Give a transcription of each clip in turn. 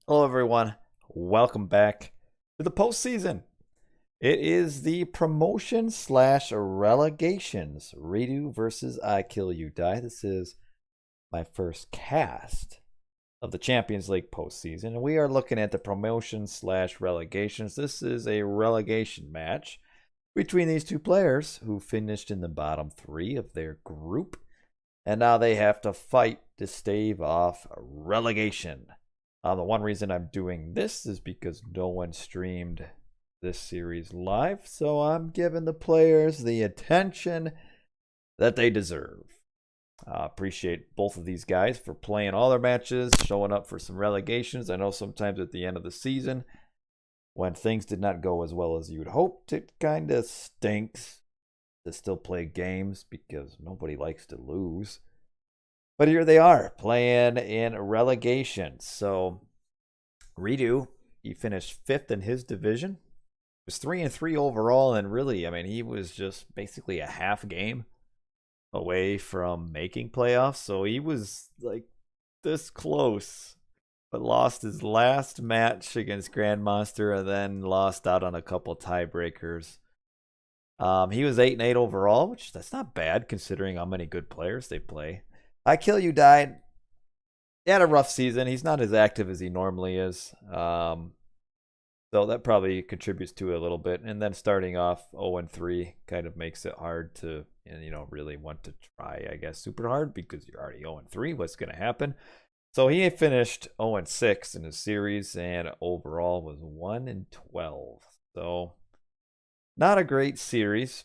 Hello, everyone. Welcome back to the postseason. It is the promotion slash relegations. reDo versus IKillUDie. This is my first cast of the Champions League postseason, and we are looking at the promotion slash relegations. This is a relegation match between these two players who finished in the bottom three of their group, and now they have to fight to stave off relegation. The one reason I'm doing this is because no one streamed this series live, so I'm giving the players the attention that they deserve. Appreciate both of these guys for playing all their matches, showing up for some relegations. I know sometimes at the end of the season, when things did not go as well as you'd hoped, it kind of stinks to still play games because nobody likes to lose. But here they are, playing in relegation. So, reDo, he finished 5th in his division. He was 3-3 overall, and really, I mean, he was just basically a half game away from making playoffs. So he was like this close, but lost his last match against Grandmaster and then lost out on a couple tiebreakers. He was 8-8 overall, which that's not bad considering how many good players they play. IKillUDie, he had a rough season. He's not as active as he normally is. So that probably contributes to it a little bit. And then starting off 0-3 kind of makes it hard to, really want to try, I guess, super hard because you're already 0-3. What's going to happen? So he finished 0-6 in his series and overall was 1-12. So not a great series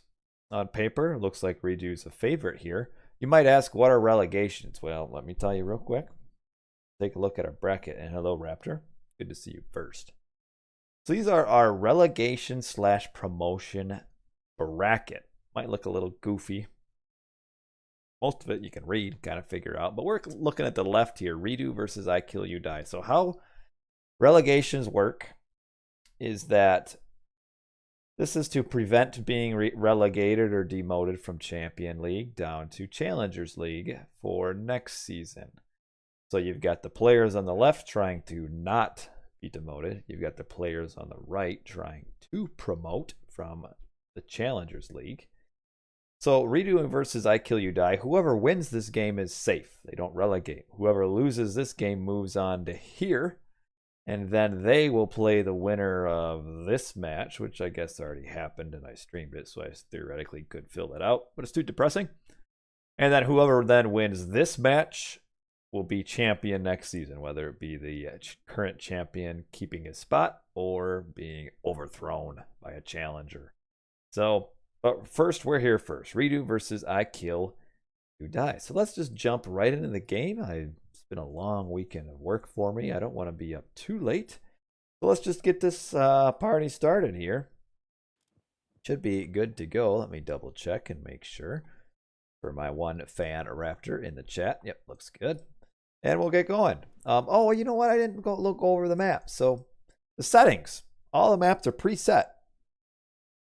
on paper. Looks like reDo's a favorite here. You might ask, what are relegations? Well, let me tell you real quick. Take a look at our bracket. And hello, Raptor. Good to see you first. So these are our relegation slash promotion bracket. Might look a little goofy. Most of it you can read, kind of figure out. But we're looking at the left here. reDo versus IKillUDie. So how relegations work is that this is to prevent being relegated or demoted from Champion League down to Challengers League for next season. So you've got the players on the left trying to not be demoted. You've got the players on the right trying to promote from the Challengers League. So reDo versus IKillUDie, whoever wins this game is safe. They don't relegate. Whoever loses this game moves on to here. And then they will play the winner of this match, which I guess already happened and I streamed it, so I theoretically could fill that out, but it's too depressing. And then whoever then wins this match will be champion next season, whether it be the current champion keeping his spot or being overthrown by a challenger. So, but first, we're here first. reDo versus IKillUDie. So let's just jump right into the game. It's been a long weekend of work for me. I don't want to be up too late. So let's just get this party started here. Should be good to go. Let me double check and make sure. For my one fan Raptor in the chat. Yep, looks good. And we'll get going. Oh, you know what? I didn't go look over the map. So the settings. All the maps are preset.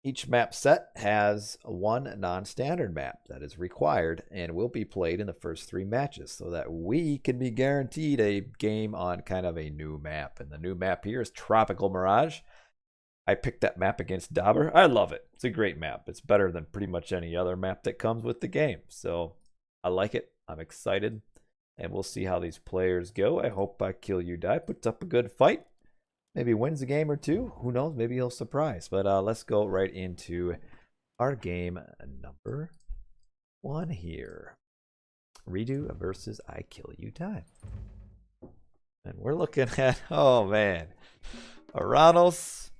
Each map set has one non-standard map that is required and will be played in the first 3 matches so that we can be guaranteed a game on kind of a new map. And the new map here is Tropical Mirage. I picked that map against Dauber. I love it. It's a great map. It's better than pretty much any other map that comes with the game. So I like it. I'm excited. And we'll see how these players go. I hope IKillUDie puts up a good fight. Maybe wins a game or two. Who knows? Maybe he'll surprise. But let's go right into our game number 1 here. reDo versus IKillUDie. And we're looking at, oh man, Oranos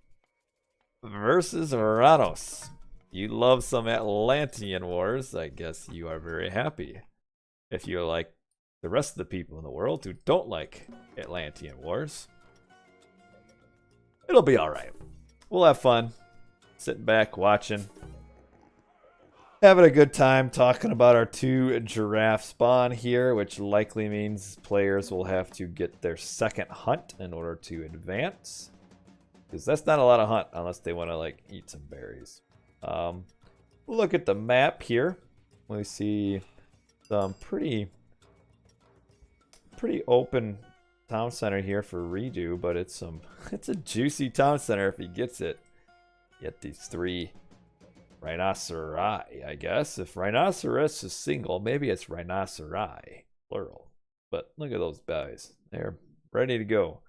versus Oranos. You love some Atlantean wars. I guess you are very happy. If you're like the rest of the people in the world who don't like Atlantean wars. It'll be alright. We'll have fun. Sitting back, watching. Having a good time talking about our 2 giraffe spawn here, which likely means players will have to get their second hunt in order to advance. Because that's not a lot of hunt unless they want to like eat some berries. We'll look at the map here. We see some pretty open town center here for reDo, but it's a juicy town center if he gets it. Get these 3 rhinoceri, I guess. If rhinoceros is single, maybe it's rhinoceri, plural. But look at those guys. They're ready to go.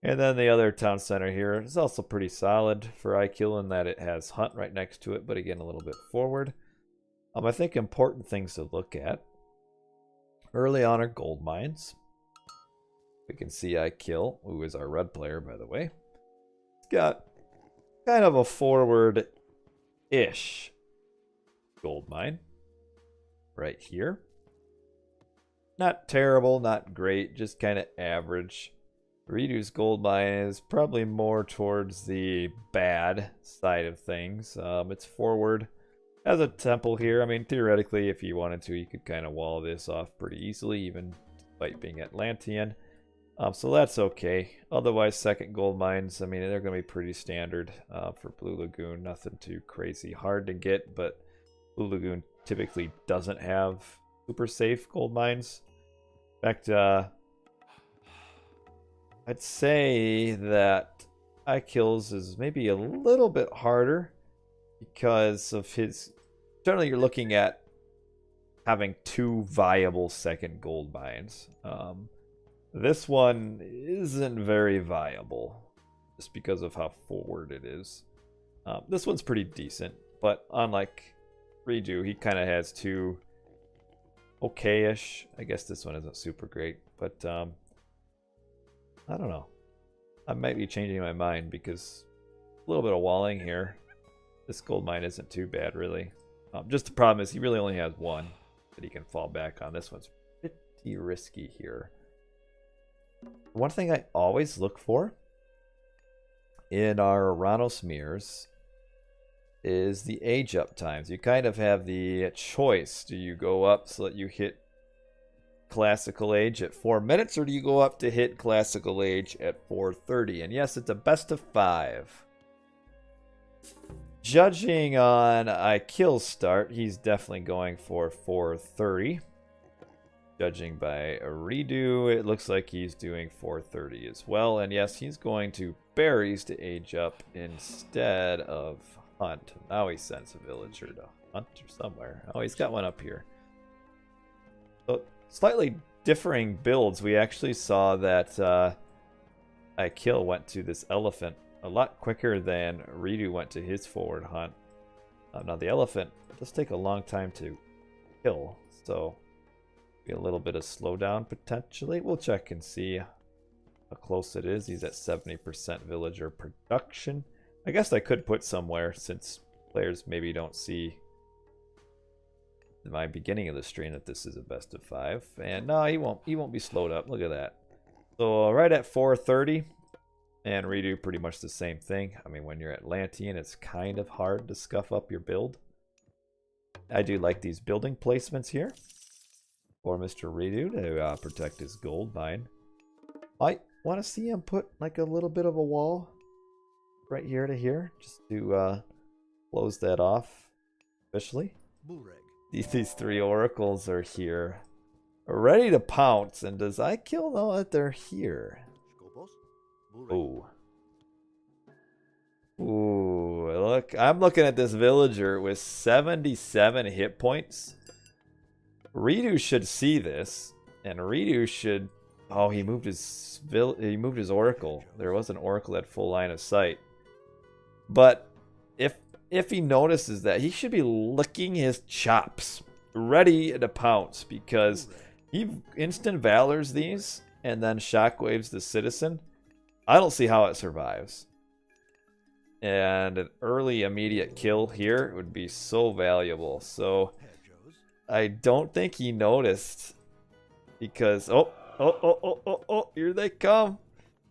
And then the other town center here is also pretty solid for IKill in that it has Hunt right next to it, but again, a little bit forward. I think important things to look at. Early on are gold mines. We can see IKill, who is our red player, by the way. It's got kind of a forward-ish gold mine right here. Not terrible, not great, just kind of average. reDo's gold mine is probably more towards the bad side of things. It's forward. Has a temple here. I mean, theoretically, if you wanted to, you could kind of wall this off pretty easily, even despite being Atlantean. So that's okay. Otherwise, second gold mines, I mean, they're going to be pretty standard for Blue Lagoon. Nothing too crazy hard to get, but Blue Lagoon typically doesn't have super safe gold mines. In fact, I'd say that IKill's is maybe a little bit harder because of his... Generally, you're looking at having 2 viable second gold mines. This one isn't very viable just because of how forward it is. This one's pretty decent, but unlike reDo, he kind of has 2 okay-ish. I guess this one isn't super great, but I don't know. I might be changing my mind because a little bit of walling here. This gold mine isn't too bad, really. Just the problem is he really only has 1 that he can fall back on. This one's pretty risky here. One thing I always look for in our Oranos mirrors is the age up times. You kind of have the choice. Do you go up so that you hit classical age at 4 minutes, or do you go up to hit classical age at 4:30? And yes, it's a best of 5. Judging on IKill's start, he's definitely going for 4:30. Judging by reDo, it looks like he's doing 4:30 as well. And yes, he's going to berries to age up instead of Hunt. Now he sends a villager to Hunt or somewhere. Oh, he's got one up here. So slightly differing builds. We actually saw that IKill went to this elephant a lot quicker than reDo went to his forward Hunt. Now the elephant does take a long time to kill, so be a little bit of slowdown potentially. We'll check and see how close it is. He's at 70% villager production. I guess I could put somewhere since players maybe don't see in my beginning of the stream that this is a best of 5. And no, he won't be slowed up. Look at that. So right at 4:30, and reDo pretty much the same thing. I mean, when you're Atlantean, it's kind of hard to scuff up your build. I do like these building placements here for Mr. reDo to protect his gold mine. I want to see him put like a little bit of a wall right here to here, just to close that off officially. These 3 oracles are here, ready to pounce. And does IKill know that they're here? Ooh. Ooh, look. I'm looking at this villager with 77 hit points. reDo should see this, and reDo should... Oh, he moved his oracle. There was an oracle at full line of sight. But if he notices that, he should be licking his chops, ready to pounce, because he instant valors these and then shockwaves the citizen. I don't see how it survives. And an early immediate kill here would be so valuable. So I don't think he noticed, because oh, here they come.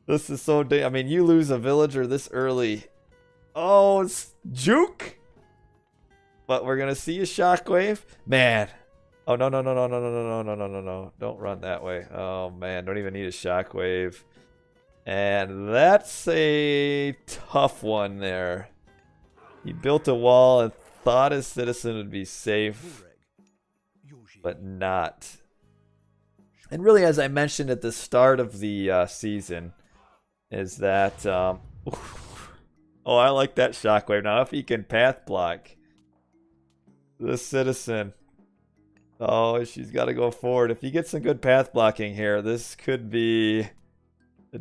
This is so I mean, you lose a villager this early. Oh, it's juke. But we're gonna see a shockwave, man. Oh no. Don't run that way. Oh man, don't even need a shockwave. And that's a tough one there. He built a wall and thought his citizen would be safe, but not. And really, as I mentioned at the start of the season, is that oh, I like that shockwave. Now, if he can path block this citizen, oh, she's got to go forward. If he gets some good path blocking here, this could be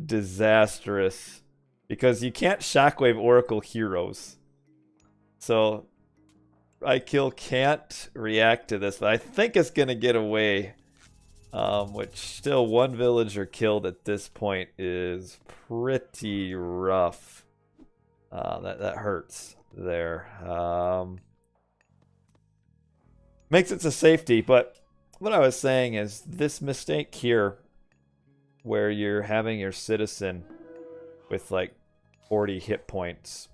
disastrous because you can't shockwave Oracle heroes. So IKill can't react to this, but I think it's going to get away. Which still, one villager killed at this point is pretty rough. That hurts there. Makes it to safety, but what I was saying is this mistake here, where you're having your citizen with like 40 hit points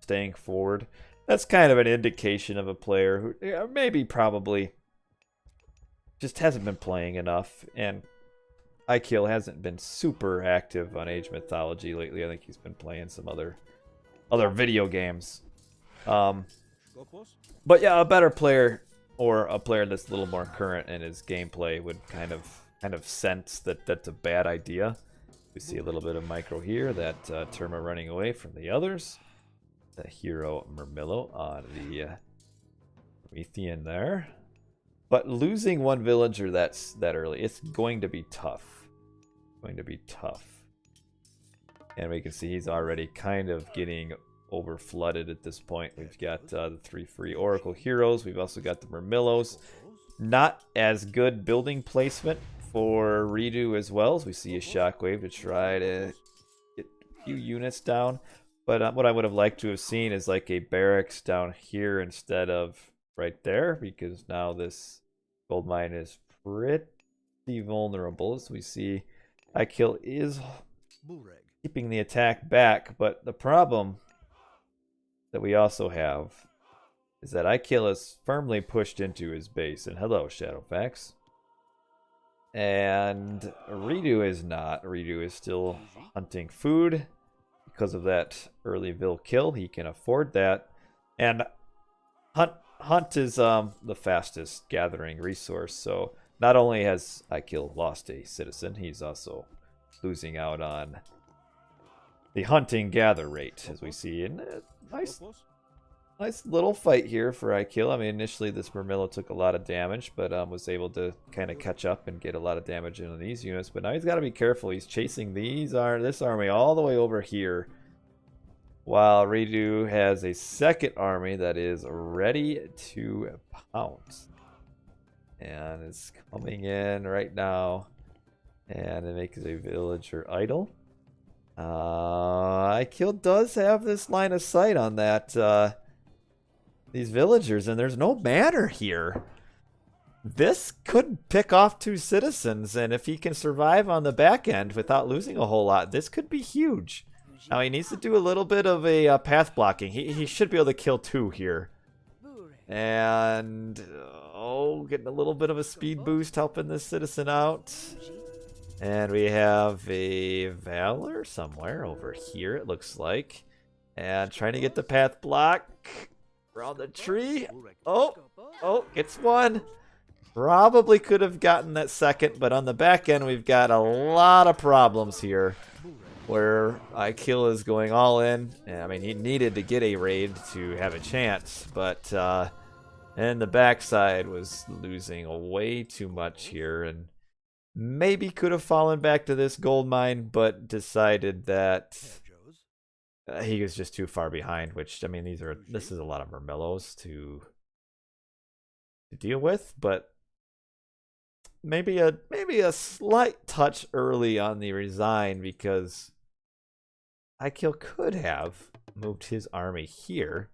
staying forward, that's kind of an indication of a player who maybe probably just hasn't been playing enough, and IKill hasn't been super active on Age Mythology lately. I think he's been playing some other video games. But yeah, a better player or a player that's a little more current in his gameplay would kind of sense that that's a bad idea. We see a little bit of micro here, that Terma running away from the others. The hero Murmillo on the Promethean there. But losing one villager that early, it's going to be tough. Going to be tough. And we can see he's already kind of getting over flooded at this point. We've got the 3 free Oracle heroes. We've also got the Murmillos. Not as good building placement for reDo as well, as we see a shockwave to try to get a few units down. But what I would have liked to have seen is like a barracks down here instead of right there, because now this gold mine is pretty vulnerable. As we see, IKill is keeping the attack back, but the problem that we also have is that IKill is firmly pushed into his base. And hello, Shadowfax. And reDo is not. reDo is still hunting food because of that early Vil kill. He can afford that. And Hunt is the fastest gathering resource. So not only has IKill lost a citizen, he's also losing out on the hunting gather rate, as we see. And nice little fight here for IKill. I mean, initially this Murmillo took a lot of damage, but was able to kind of catch up and get a lot of damage into these units. But now he's got to be careful. He's chasing this army all the way over here, while reDo has a second army that is ready to pounce. And it's coming in right now. And it makes a villager idle. IKill does have this line of sight on that these villagers, and there's no banner here. This could pick off 2 citizens, and if he can survive on the back end without losing a whole lot, this could be huge. Now he needs to do a little bit of a path blocking. He should be able to kill 2 here. And getting a little bit of a speed boost helping this citizen out. And we have a Valor somewhere over here, it looks like. And trying to get the path block around the tree. Oh, gets one. Probably could have gotten that second, but on the back end we've got a lot of problems here, where IKill is going all in. I mean, he needed to get a raid to have a chance, but and the backside was losing way too much here, and maybe could have fallen back to this gold mine, but decided that he was just too far behind. Which, I mean, this is a lot of Murmillos to deal with, but maybe a slight touch early on the resign, because IKill could have moved his army here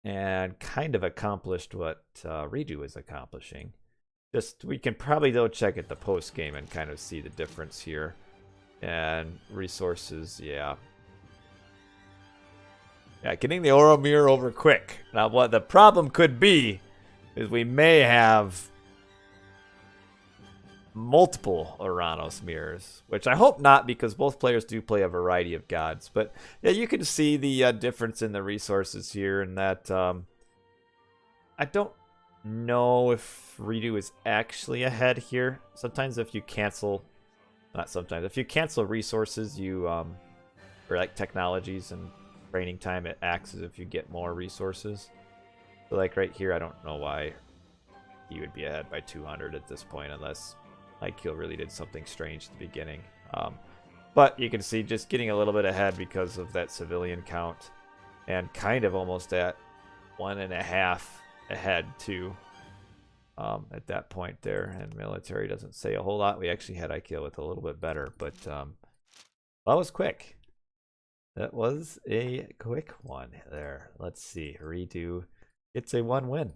and kind of accomplished what reDo is accomplishing. We can probably though check at the post game and kind of see the difference here. And resources, yeah, getting the Oro mirror over quick. Now what the problem could be is we may have multiple Oranos mirrors, which I hope not, because both players do play a variety of gods. But yeah, you can see the difference in the resources here, and that I don't know if reDo is actually ahead here. Sometimes if you cancel, not sometimes, if you cancel resources, you, or like technologies and training time, it acts as if you get more resources. So like right here, I don't know why he would be ahead by 200 at this point, unless IKill really did something strange at the beginning. But you can see just getting a little bit ahead because of that civilian count, and kind of almost at 1.5 ahead too at that point there. And military doesn't say a whole lot. We actually had IKill with a little bit better, but that was quick. That was a quick one there. Let's see. reDo gets a 1 win.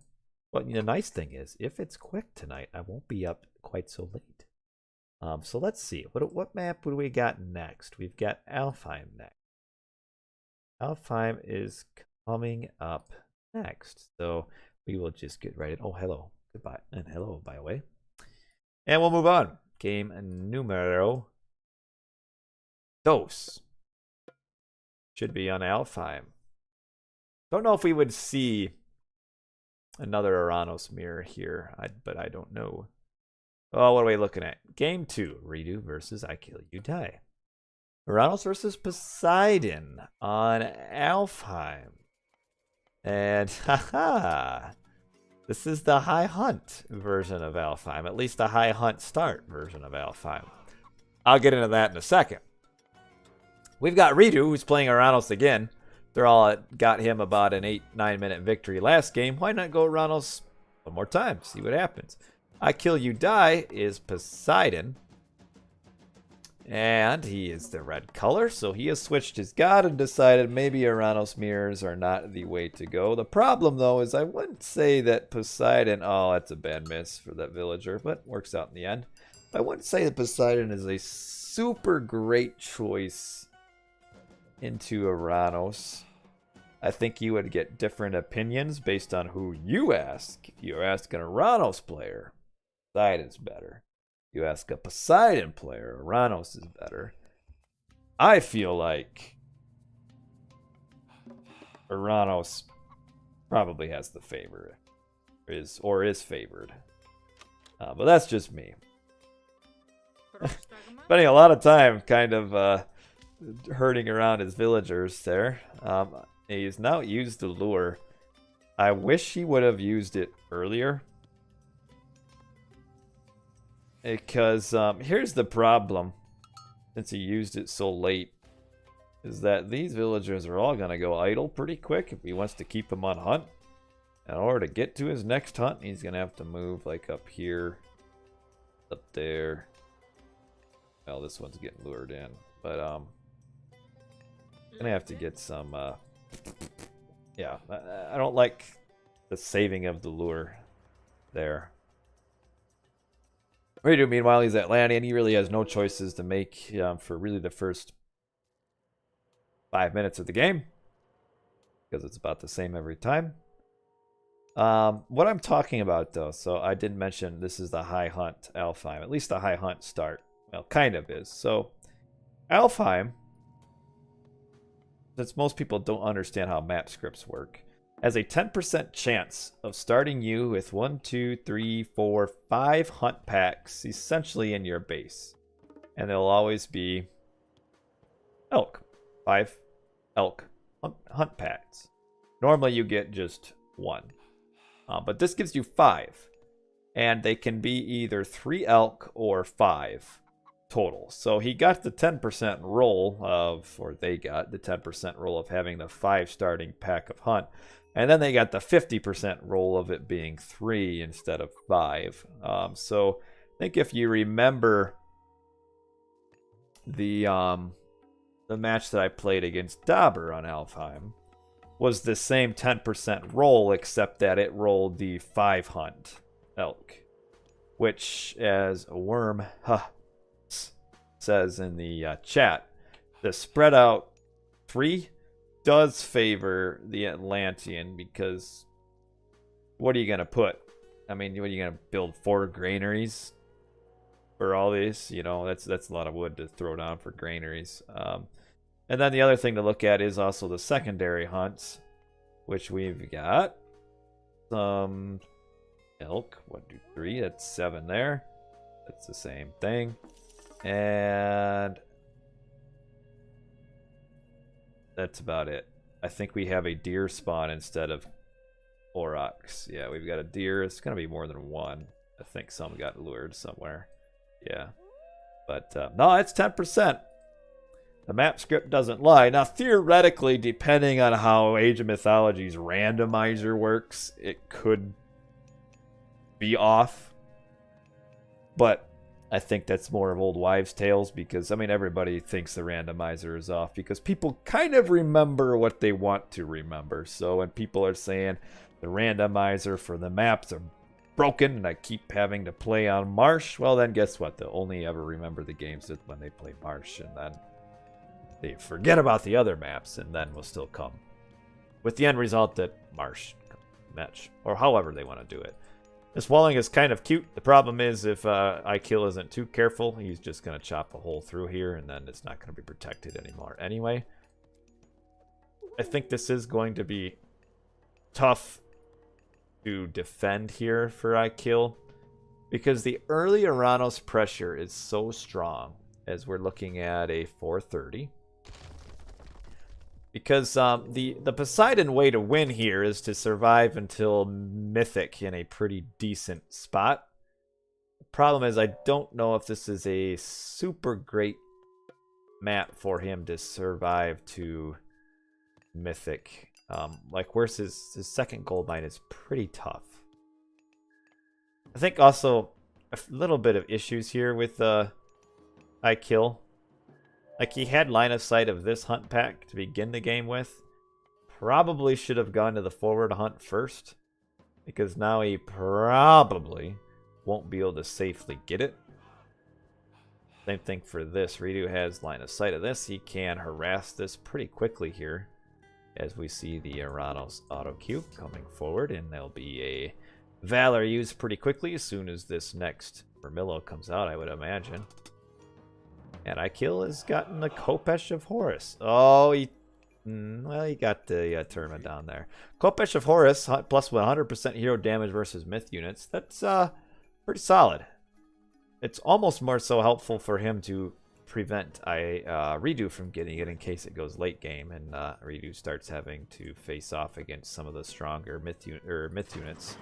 But the nice thing is, if it's quick tonight, I won't be up quite so late. So let's see. What map would we got next? We've got Alfheim next. Alfheim is coming up next. So we will just get right in. Oh, hello. Goodbye. And hello, by the way. And we'll move on. Game numero dos. Should be on Alfheim. Don't know if we would see another Oranos mirror here, but I don't know. Oh, what are we looking at? Game 2, reDo versus IKillUDie. Oranos versus Poseidon on Alfheim. And haha, this is the High Hunt version of Alfheim, at least the High Hunt start version of Alfheim. I'll get into that in a second. We've got reDo, who's playing Oranos again. They're all got him about an 8-9 minute victory last game. Why not go Oranos one more time? See what happens. IKillUDie is Poseidon. And he is the red color, so he has switched his god and decided maybe Oranos mirrors are not the way to go. The problem, though, is I wouldn't say that Poseidon... Oh, that's a bad miss for that villager, but works out in the end. I wouldn't say that Poseidon is a super great choice into Oranos. I think you would get different opinions based on who you ask. If you ask an Oranos player, Poseidon's better. If you ask a Poseidon player, Oranos is better. I feel like Oranos probably has the favor, is favored. But that's just me. Spending a lot of time kind of herding around his villagers there. He's now used the lure. I wish he would have used it earlier. Because here's the problem, since he used it so late, is that these villagers are all going to go idle pretty quick if he wants to keep them on hunt. In order to get to his next hunt, he's going to have to move like up here, up there. Well, this one's getting lured in, but gonna have to get some yeah, I don't like the saving of the lure there. reDo, meanwhile, he's Atlantean. He really has no choices to make for really the first 5 minutes of the game, because it's about the same every time. What I'm talking about, though, so I did mention this is the High Hunt Alfheim, at least the High Hunt start. Well, kind of is. So Alfheim, since most people don't understand how map scripts work, has a 10% chance of starting you with 1, 2, 3, 4, 5 hunt packs essentially in your base. And there'll always be elk. 5 elk hunt packs. Normally you get just 1. But this gives you 5. And they can be either 3 elk or 5 total. So he got the 10% roll of, or they got the 10% roll of having the 5 starting pack of hunt. And then they got the 50% roll of it being 3 instead of 5. So I think if you remember the match that I played against Dauber on Alfheim was the same 10% roll, except that it rolled the 5 hunt elk, which, as a worm says in the chat, the spread out 3 does favor the Atlantean, because what are you going to put? I mean, what are you going to build 4 granaries for all these? You know, that's a lot of wood to throw down for granaries. And then the other thing to look at is also the secondary hunts, which we've got some Elk, 1, 2, 3. That's 7 there. That's the same thing. And that's about it. I think we have a deer spawn instead of aurochs. Yeah, we've got a deer. It's going to be more than one. I think some got lured somewhere. Yeah. But no, it's 10%. The map script doesn't lie. Now, theoretically, depending on how Age of Mythology's randomizer works, it could be off. But I think that's more of old wives' tales because, I mean, everybody thinks the randomizer is off because people kind of remember what they want to remember. So when people are saying the randomizer for the maps are broken and I keep having to play on Marsh, well, then guess what? They'll only ever remember the games when they play Marsh, and then they forget about the other maps, and then will still come with the end result that Marsh match, or however they want to do it. This walling is kind of cute. The problem is if IKill isn't too careful, he's just going to chop a hole through here, and then it's not going to be protected anymore anyway. I think this is going to be tough to defend here for IKill because the early Oranos pressure is so strong as we're looking at a 430. Because the Poseidon way to win here is to survive until Mythic in a pretty decent spot. The problem is I don't know if this is a super great map for him to survive to Mythic. Like, where's his second gold mine is pretty tough. I think also a little bit of issues here with IKill. Like, he had line of sight of this hunt pack to begin the game with. Probably should have gone to the forward hunt first, because now he probably won't be able to safely get it. Same thing for this. reDo has line of sight of this. He can harass this pretty quickly here, as we see the Oranos auto queue coming forward, and there'll be a Valor used pretty quickly as soon as this next Vermillo comes out, I would imagine. And IKill has gotten the Khopesh of Horus. Oh, well, he got the Terma down there. Khopesh of Horus, plus 100% hero damage versus myth units. That's pretty solid. It's almost more so helpful for him to prevent reDo from getting it in case it goes late game and reDo starts having to face off against some of the stronger myth units.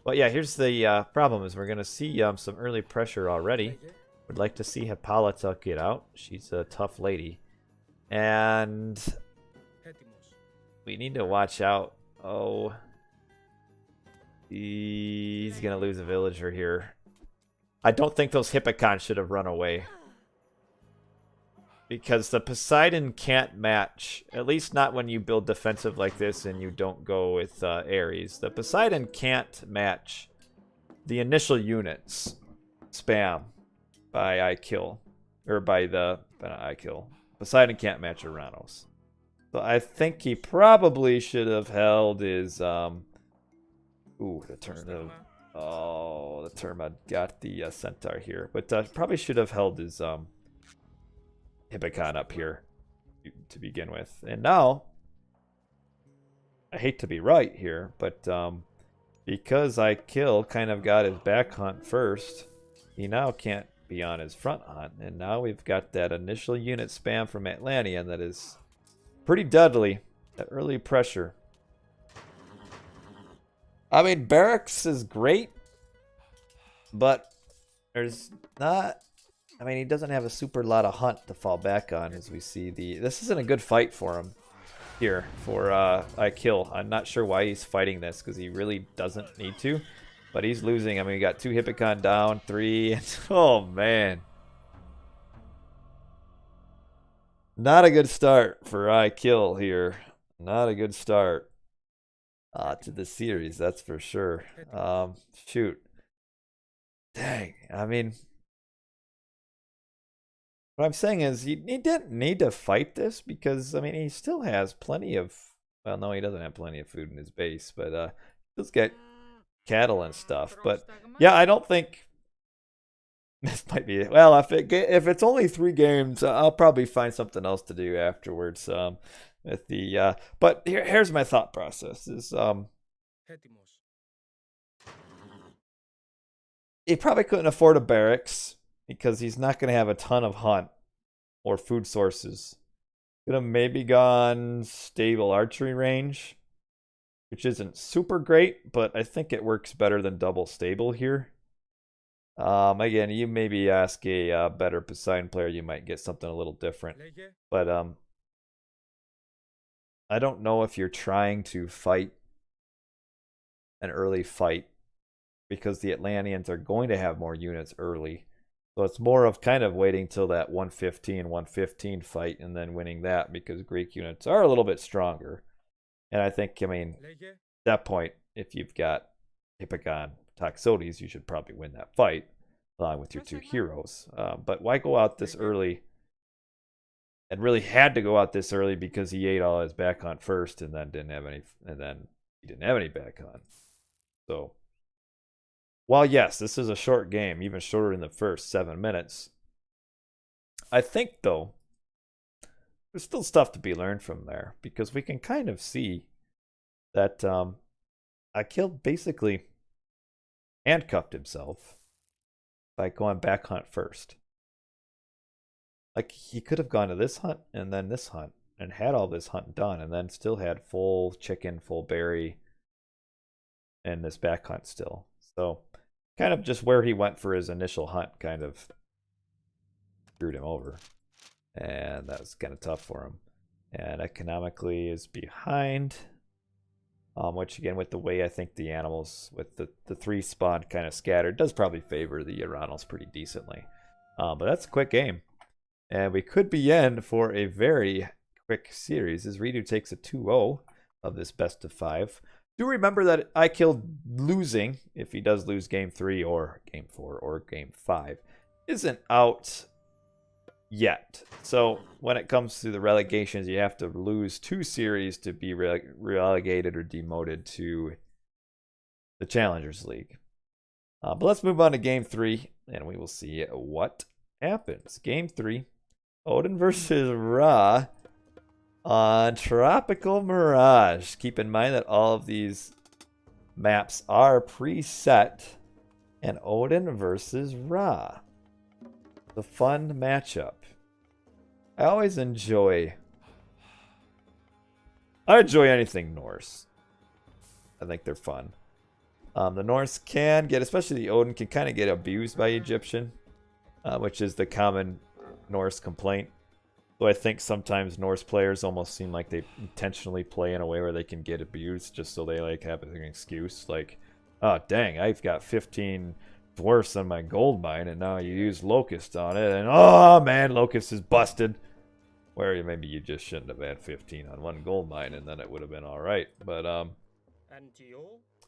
But yeah, here's the problem is we're going to see some early pressure already. Would like to see Hippolyta get out. She's a tough lady. And we need to watch out. Oh. He's going to lose a villager here. I don't think those Hippocons should have run away. Because the Poseidon can't match. At least not when you build defensive like this and you don't go with Ares. The Poseidon can't match the initial units spam by IKill. Or by the... not IKill. Poseidon can't match Oranos. So I think he probably should have held his... Ooh, the turn of... Oh, the Terma got the Centaur here. But probably should have held his Hippocon up here to begin with. And now, I hate to be right here, but because IKill kind of got his back hunt first, he now can't be on his front hunt. And now we've got that initial unit spam from Atlantean that is pretty deadly. That early pressure. I mean, barracks is great, but there's not... I mean, he doesn't have a super lot of hunt to fall back on as we see the... This isn't a good fight for him here for IKill. I'm not sure why he's fighting this because he really doesn't need to. But he's losing. I mean, we got 2 Hippocon down, 3. Oh, man. Not a good start for IKill here. Not a good start to the series, that's for sure. Shoot. Dang. I mean... What I'm saying is he didn't need to fight this because, I mean, he still has plenty of... Well, no, he doesn't have plenty of food in his base, but he does get cattle and stuff. But, yeah, I don't think... This might be... Well, if it's only 3 games, I'll probably find something else to do afterwards. With the... But here's my thought process. Is he probably couldn't afford a barracks because he's not going to have a ton of hunt or food sources. Could have maybe gone stable archery range, which isn't super great, but I think it works better than double stable here. Again, you maybe ask a better Poseidon player, you might get something a little different. But I don't know if you're trying to fight an early fight because the Atlanteans are going to have more units early. So it's more of kind of waiting till that 115 fight and then winning that because Greek units are a little bit stronger. And I think, I mean, at that point, if you've got Hippogon, Toxotes, you should probably win that fight along with your two heroes. But why go out this early? And really had to go out this early because he ate all his back hunt first and then didn't have any back hunt. So while yes, this is a short game, even shorter in the first 7 minutes, I think though there's still stuff to be learned from there because we can kind of see that IKillUDie basically handcuffed himself by going back hunt first. Like, he could have gone to this hunt and then this hunt and had all this hunt done and then still had full chicken, full berry, and this back hunt still. So, kind of just where he went for his initial hunt kind of screwed him over. And that was kind of tough for him. And economically is behind. Which, again, with the way I think the animals, with the 3 spawn kind of scattered, does probably favor the Oranos pretty decently. But that's a quick game. And we could be in for a very quick series as reDo takes a 2-0 of this best of 5. Do remember that IKillUDie losing, if he does lose game 3 or game 4 or game 5, isn't out yet. So when it comes to the relegations, you have to lose 2 series to be relegated or demoted to the Challengers League. But let's move on to game 3 and we will see what happens. Game 3. Odin versus Ra on Tropical Mirage. Keep in mind that all of these maps are preset. And Odin versus Ra. The fun matchup. I always enjoy anything Norse. I think they're fun. The Norse can get, especially the Odin, can kind of get abused by Egyptian, which is the common Norse complaint. So I think sometimes Norse players almost seem like they intentionally play in a way where they can get abused just so they like have an excuse. Like, oh dang, I've got 15 dwarfs on my gold mine and now you use locust on it and oh man, locust is busted. Where maybe you just shouldn't have had 15 on one gold mine and then it would have been alright. But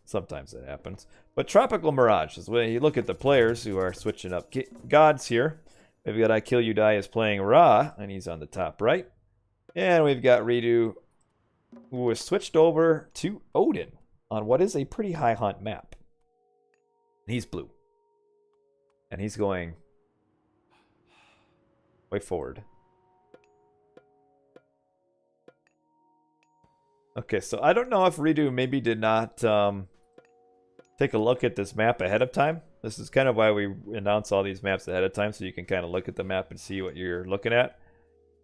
sometimes it happens. But Tropical Mirage is when you look at the players who are switching up gods here. We've got IKillUDie is playing Ra, and he's on the top right. And we've got reDo, who has switched over to Odin on what is a pretty high hunt map. He's blue. And he's going way forward. Okay, so I don't know if reDo maybe did not take a look at this map ahead of time. This is kind of why we announce all these maps ahead of time, so you can kind of look at the map and see what you're looking at.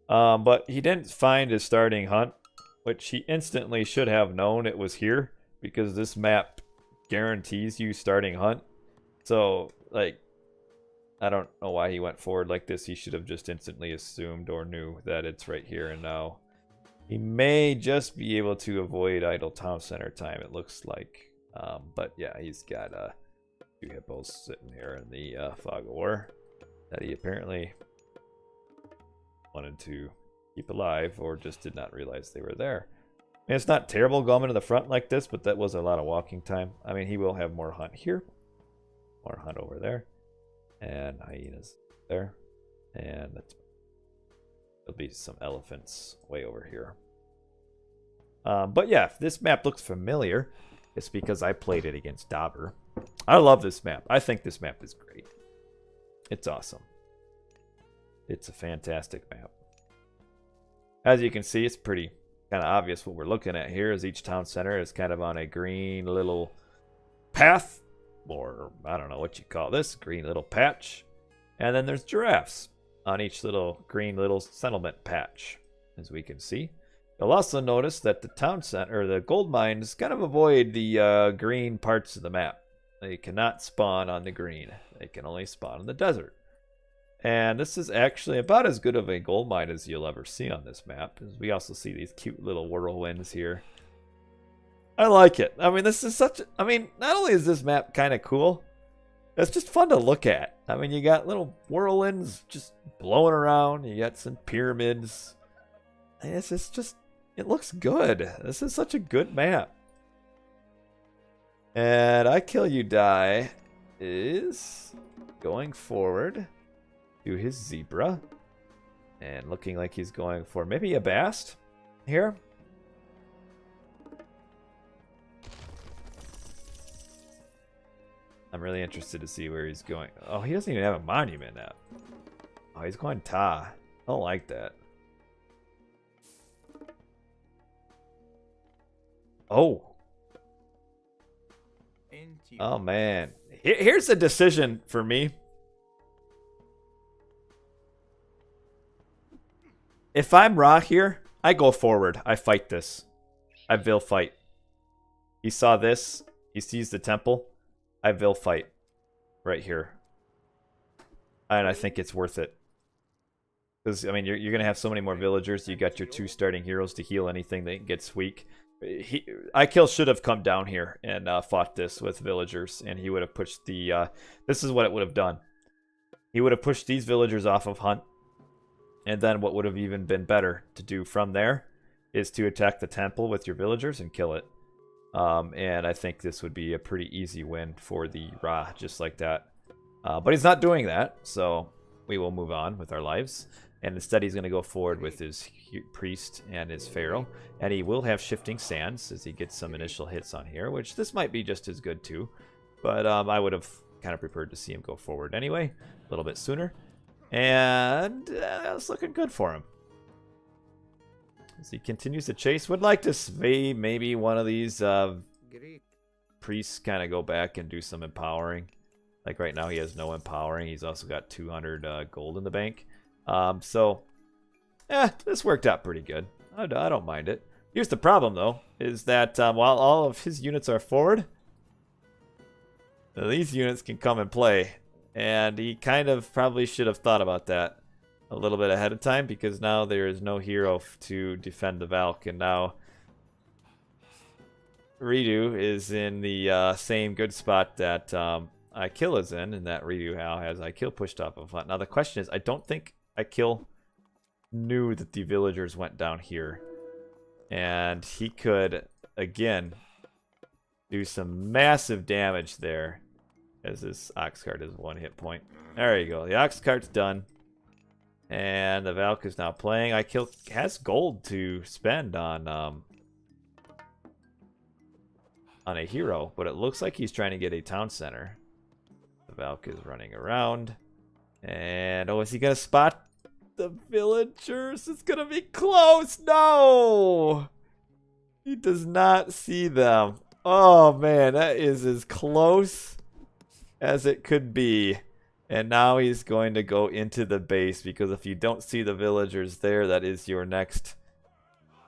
But he didn't find his starting hunt, which he instantly should have known it was here, because this map guarantees you starting hunt. So, like, I don't know why he went forward like this. He should have just instantly assumed or knew that it's right here and now. He may just be able to avoid idle town center time, it looks like. But yeah, he's got 2 hippos sitting here in the fog of war that he apparently wanted to keep alive or just did not realize they were there. I mean, it's not terrible going into the front like this, but that was a lot of walking time. I mean, he will have more hunt here, more hunt over there, and hyenas there, and there'll be some elephants way over here. But yeah, if this map looks familiar, it's because I played it against Dauber. I love this map. I think this map is great. It's awesome. It's a fantastic map. As you can see, it's pretty kind of obvious what we're looking at here is each town center is kind of on a green little path or I don't know what you call this, green little patch. And then there's giraffes on each little green little settlement patch, as we can see. You'll also notice that the town center, or the gold mines, kind of avoid the green parts of the map. They cannot spawn on the green. They can only spawn in the desert. And this is actually about as good of a gold mine as you'll ever see on this map. We also see these cute little whirlwinds here. I like it. I mean, this is such... I mean, not only is this map kind of cool, it's just fun to look at. I mean, you got little whirlwinds just blowing around. You got some pyramids. And it's just... It looks good. This is such a good map. And IKillUDie is going forward to his zebra. And looking like he's going for maybe a bast here. I'm really interested to see where he's going. Oh, he doesn't even have a monument now. Oh, he's going Ta. I don't like that. Oh. Oh, man. Here's a decision for me. If I'm Ra here, I go forward. I fight this. I will fight. He saw this. He sees the temple. I will fight. Right here. And I think it's worth it. Because, I mean, you're going to have so many more villagers. You got your 2 starting heroes to heal anything that gets weak. IKill should have come down here and fought this with villagers, and he would have pushed the this is what it would have done. He would have pushed these villagers off of Hunt, and then what would have even been better to do from there is to attack the temple with your villagers and kill it. And I think this would be a pretty easy win for the Ra, just like that. But he's not doing that, so we will move on with our lives. And instead he's going to go forward with his priest and his pharaoh. And he will have shifting sands as he gets some initial hits on here, which this might be just as good too. But I would have kind of preferred to see him go forward anyway, a little bit sooner. And that's looking good for him. As he continues to chase, would like to see maybe one of these priests kind of go back and do some empowering. Like right now he has no empowering. He's also got 200 gold in the bank. So, this worked out pretty good. I don't mind it. Here's the problem, though, is that while all of his units are forward, these units can come and play. And he kind of probably should have thought about that a little bit ahead of time, because now there is no hero to defend the Valk, and now reDo is in the same good spot that IKill is in, and that reDo now has IKill pushed off of Hunt. Now the question is, I don't think IKill knew that the villagers went down here, and he could again do some massive damage there, as this ox cart is 1 hit point. There you go, the ox cart's done, and the Valk is now playing. IKill has gold to spend on a hero, but it looks like he's trying to get a town center. The Valk is running around, and oh, is he gonna spot the villagers? It's gonna be close. No, he does not see them. Oh man, that is as close as it could be. And now he's going to go into the base, because if you don't see the villagers there, that is your next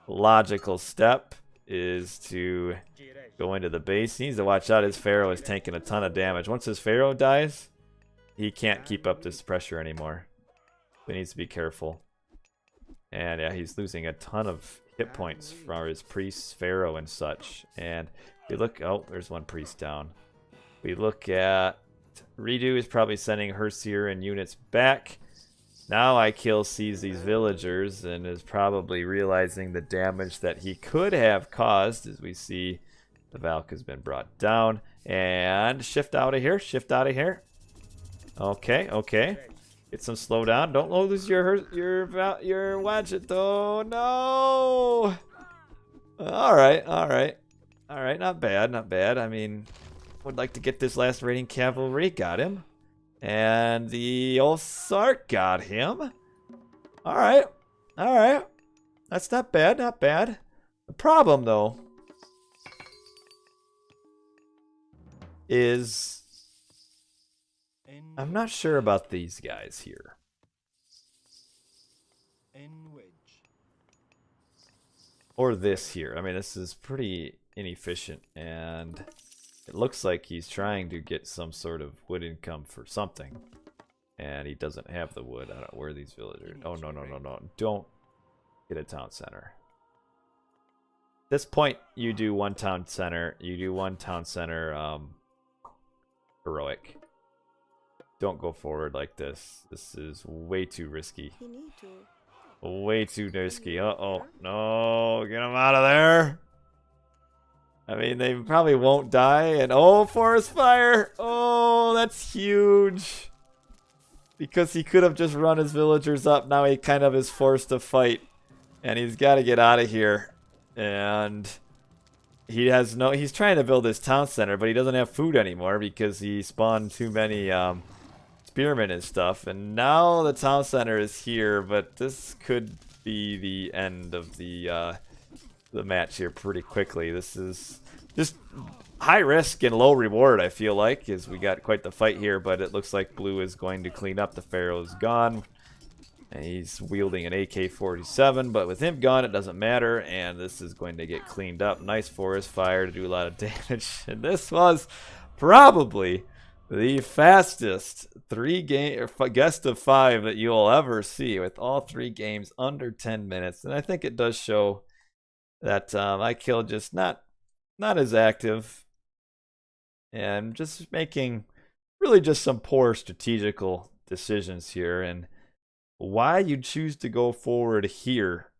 logical step, is to go into the base. He needs to watch out. His pharaoh is taking a ton of damage. Once his pharaoh dies, he can't keep up this pressure anymore. He needs to be careful. And yeah, he's losing a ton of hit points from his priests, pharaoh, and such. And we look, oh, there's one priest down. We look at reDo is probably sending Herseer and units back. Now IKill sees these villagers and is probably realizing the damage that he could have caused, as we see the Valk has been brought down. And shift out of here, shift out of here. Okay, okay. Get some slowdown. Don't lose your Wadget though. No. All right, all right, all right. Not bad, not bad. I mean, would like to get this last raiding cavalry. Got him. And the old Sark got him. All right, all right. That's not bad, not bad. The problem though is I'm not sure about these guys here. Or this here. I mean, this is pretty inefficient, and it looks like he's trying to get some sort of wood income for something. And he doesn't have the wood. I don't know where are these villagers. Oh, no, no, no, no. Don't get a town center. At this point, you do one town center. You do one town center heroic. Don't go forward like this. This is way too risky. Way too risky. Uh-oh. No, get him out of there. I mean, they probably won't die. And oh, forest fire. Oh, that's huge. Because he could have just run his villagers up. Now he kind of is forced to fight. And he's got to get out of here. And he has no... He's trying to build his town center, but he doesn't have food anymore because he spawned too many spearmen and stuff. And now the town center is here, but this could be the end of the match here pretty quickly. This is just high risk and low reward, I feel like, as we got quite the fight here, but it looks like blue is going to clean up. The Pharaoh's gone. And he's wielding an AK-47, but with him gone, it doesn't matter, and this is going to get cleaned up. Nice forest fire to do a lot of damage. And this was probably the fastest guest of 5 that you'll ever see, with all 3 games under 10 minutes. And I think it does show that IKill just not as active and just making really just some poor strategical decisions here. And why you choose to go forward here,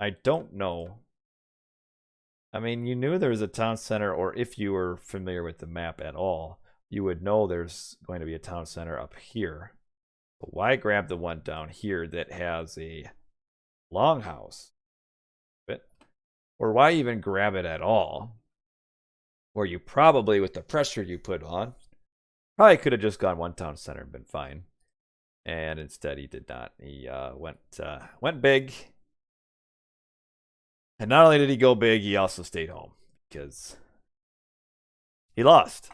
I don't know. I mean, you knew there was a town center, or if you were familiar with the map at all, you would know there's going to be a town center up here. But why grab the one down here that has a longhouse? Or why even grab it at all? Where you probably, with the pressure you put on, probably could have just gone one town center and been fine. And instead he did not. He went big. And not only did he go big, he also stayed home because he lost.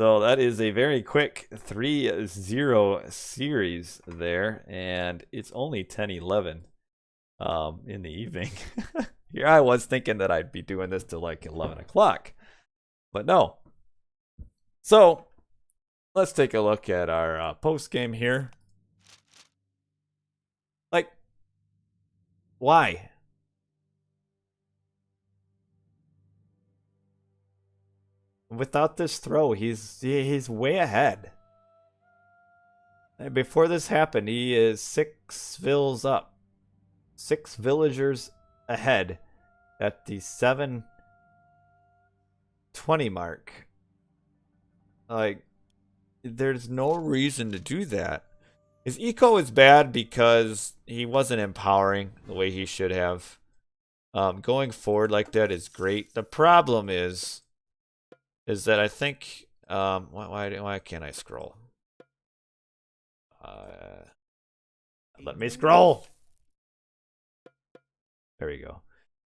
So that is a very quick 3-0 series there. And it's only 10-11 in the evening. Here I was thinking that I'd be doing this till like 11 o'clock. But no. So let's take a look at our post game here. Like, why? Without this throw, he's way ahead. And before this happened, he is 6 vills up. 6 villagers ahead at the 7:20 mark. Like, there's no reason to do that. His eco is bad because he wasn't empowering the way he should have. Going forward like that is great. The problem is that I think why can't I scroll? Let me scroll. There we go.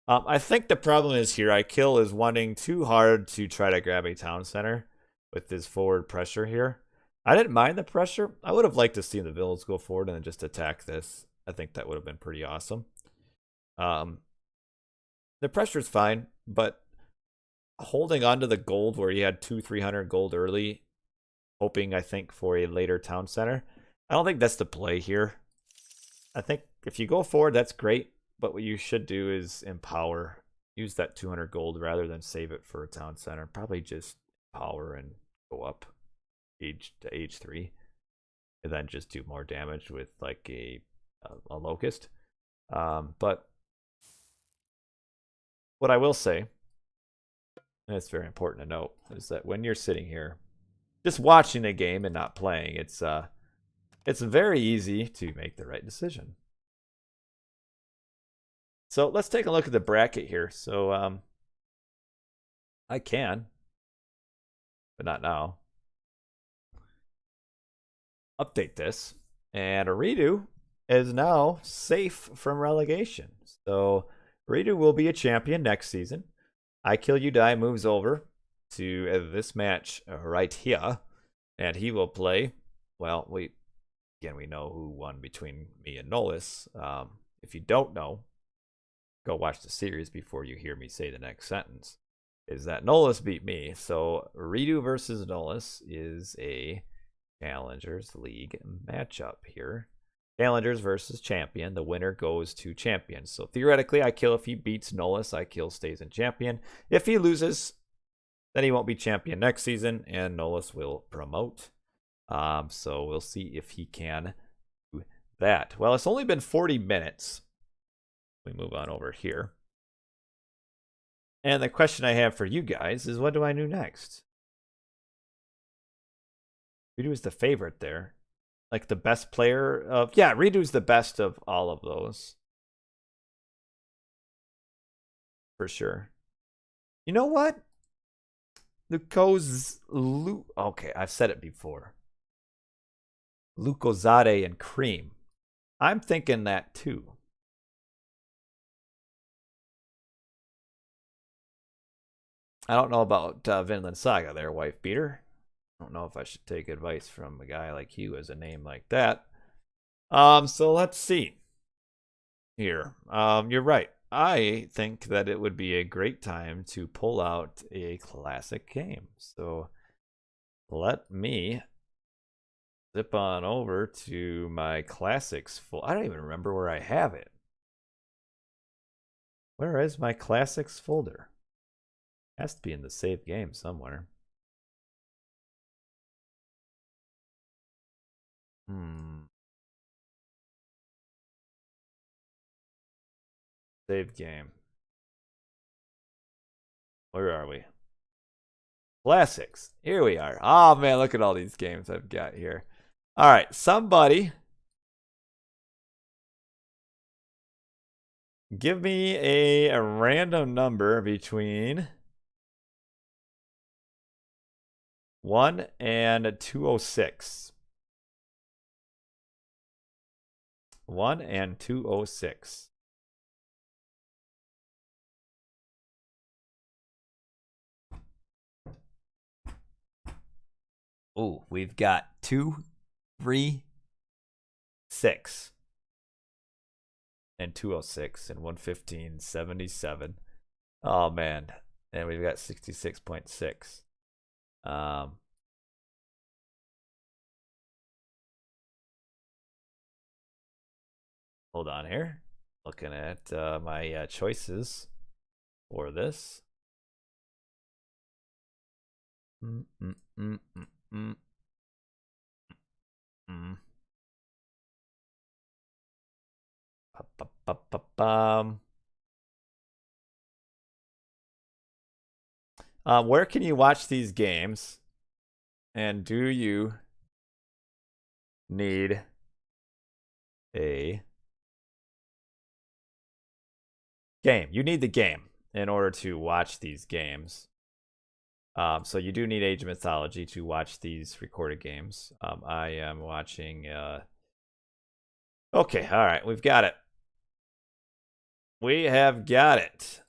I think the problem is here IKill is wanting too hard to try to grab a town center with his forward pressure here. I didn't mind the pressure. I would have liked to see the villas go forward and then just attack this. I think that would have been pretty awesome. The pressure's fine, but holding on to the gold where he had 200-300 gold early, hoping, I think, for a later town center, I don't think that's the play here. I think if you go forward, that's great, but what you should do is empower. Use that 200 gold rather than save it for a town center. Probably just empower and go up age 3, and then just do more damage with like a locust. But what I will say, and it's very important to note, is that when you're sitting here just watching the game and not playing, it's very easy to make the right decision. So let's take a look at the bracket here. So I can, but not now, update this, and reDo is now safe from relegation. So reDo will be a champion next season. IKillUDie moves over to this match right here. And he will play, well, we know who won between me and Nolus. If you don't know, go watch the series before you hear me say the next sentence. Is that Nolus beat me. So reDo versus Nolus is a Challengers League matchup here. Challengers versus Champion. The winner goes to Champion. So theoretically, IKill, if he beats Nolus, IKill stays in Champion. If he loses, then he won't be Champion next season, and Nolus will promote. So we'll see if he can do that. Well, it's only been 40 minutes. We move on over here. And the question I have for you guys is, what do I do next? reDo is the favorite there. Like the best player of... Yeah, reDo's the best of all of those. For sure. You know what? Okay, I've said it before. Lucozade and Cream. I'm thinking that too. I don't know about Vinland Saga there, wife beater. I don't know if I should take advice from a guy like you as a name like that. So let's see here. You're right. I think that it would be a great time to pull out a classic game. So let me zip on over to my classics folder. I don't even remember where I have it. Where is my classics folder? Has to be in the save game somewhere. Save game. Where are we? Classics. Here we are. Oh man, look at all these games I've got here. All right, somebody give me a random number between 1 and 206. 1 and 206. Oh, we've got 2, 3, 6, and 206 and 115, 77. Oh man, and we've got 66.6. Hold on here. Looking at my choices for this. Where can you watch these games? And do you need a game? You need the game in order to watch these games. So you do need Age of Mythology to watch these recorded games. I am watching... Okay, all right, we've got it. We have got it.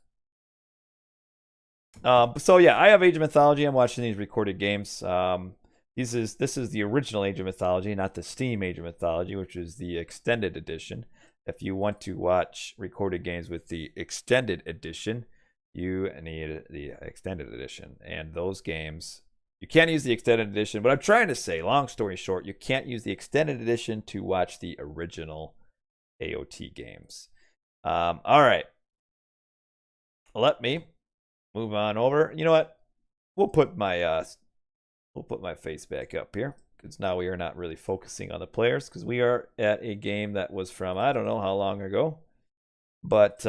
So yeah, I have Age of Mythology. I'm watching these recorded games. This is the original Age of Mythology, not the Steam Age of Mythology, which is the extended edition. If you want to watch recorded games with the extended edition, you need the extended edition. And those games, you can't use the extended edition. But I'm trying to say, long story short, you can't use the extended edition to watch the original AOT games. All right. Let me move on over. You know what? We'll put my face back up here, because now we are not really focusing on the players, because we are at a game that was from I don't know how long ago. But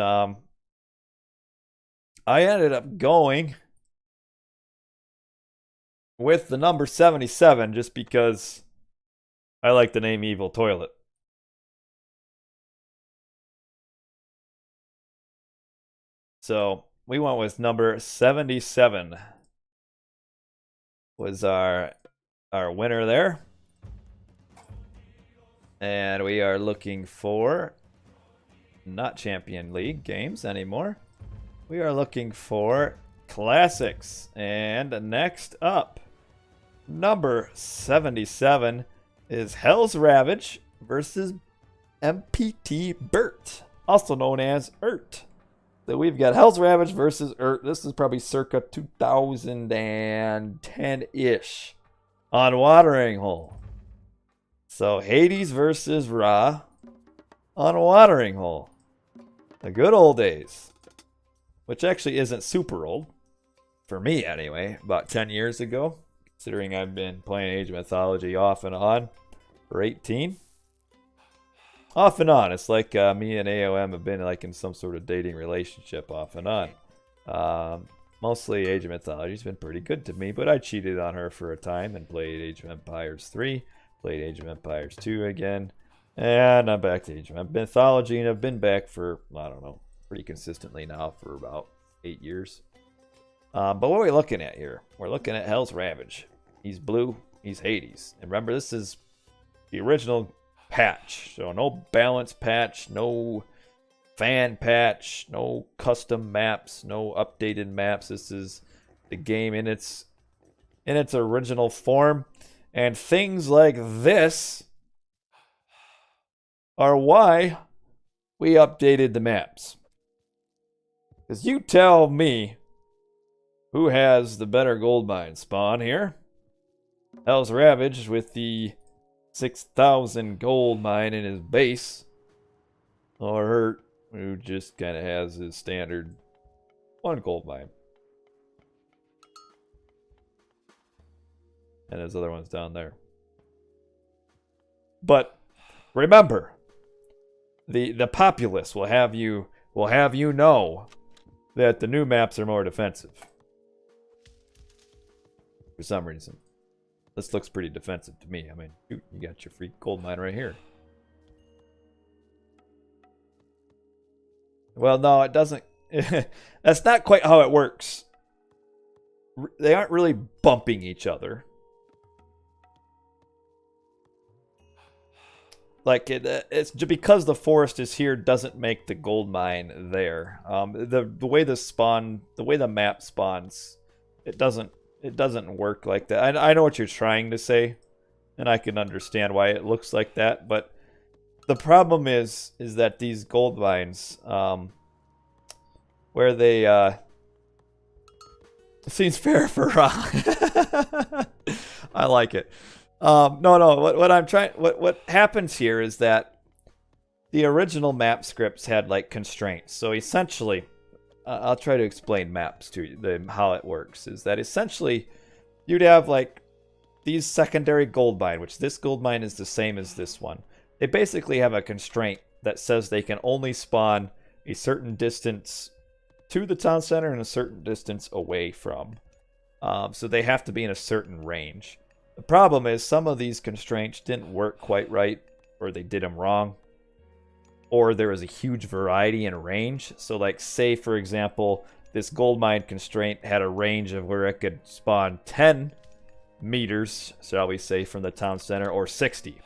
I ended up going with the number 77 just because I like the name Evil Toilet. So we went with number 77 was our winner there. And we are looking for not Champion League games anymore. We are looking for classics. And next up, Number 77 is Hell's Ravage versus MPT Burt, also known as Urt. So we've got Hell's Ravage versus Urt. This is probably circa 2010-ish on Watering Hole. So Hades versus Ra on Watering Hole. The good old days. Which actually isn't super old. For me, anyway. About 10 years ago. Considering I've been playing Age of Mythology off and on for 18. Off and on. It's like me and AoM have been like in some sort of dating relationship off and on. Mostly Age of Mythology's been pretty good to me, but I cheated on her for a time and played Age of Empires 3. Played Age of Empires 2 again. And I'm back to Age of Mythology, and I've been back for, I don't know, pretty consistently now for about 8 years. But what are we looking at here? We're looking at Hell's Ravage. He's blue, he's Hades. And remember, this is the original patch. So no balance patch, no fan patch, no custom maps, no updated maps. This is the game in its original form. And things like this are why we updated the maps. Because you tell me who has the better gold mine spawn here. Hell's Ravage with the 6,000 gold mine in his base. Or Hurt, who just kind of has his standard 1 gold mine. And his other one's down there. But remember, the populace will have you know that the new maps are more defensive. For some reason. This looks pretty defensive to me. I mean, shoot, you got your free gold mine right here. Well, no, it doesn't. That's not quite how it works. They aren't really bumping each other. Like it's just because the forest is here doesn't make the gold mine there. The way the map spawns, it doesn't work like that. I know what you're trying to say, and I can understand why it looks like that. But the problem is that these gold mines, where they it seems fair for Ra. I like it. What happens here is that the original map scripts had like constraints. So essentially, I'll try to explain maps to you, how it works. Is that essentially you'd have like these secondary gold mine, which this gold mine is the same as this one. They basically have a constraint that says they can only spawn a certain distance to the town center and a certain distance away from. So they have to be in a certain range. The problem is some of these constraints didn't work quite right, or they did them wrong, or there was a huge variety in range. So like say, for example, this gold mine constraint had a range of where it could spawn 10 meters, shall we say, from the town center, or 60.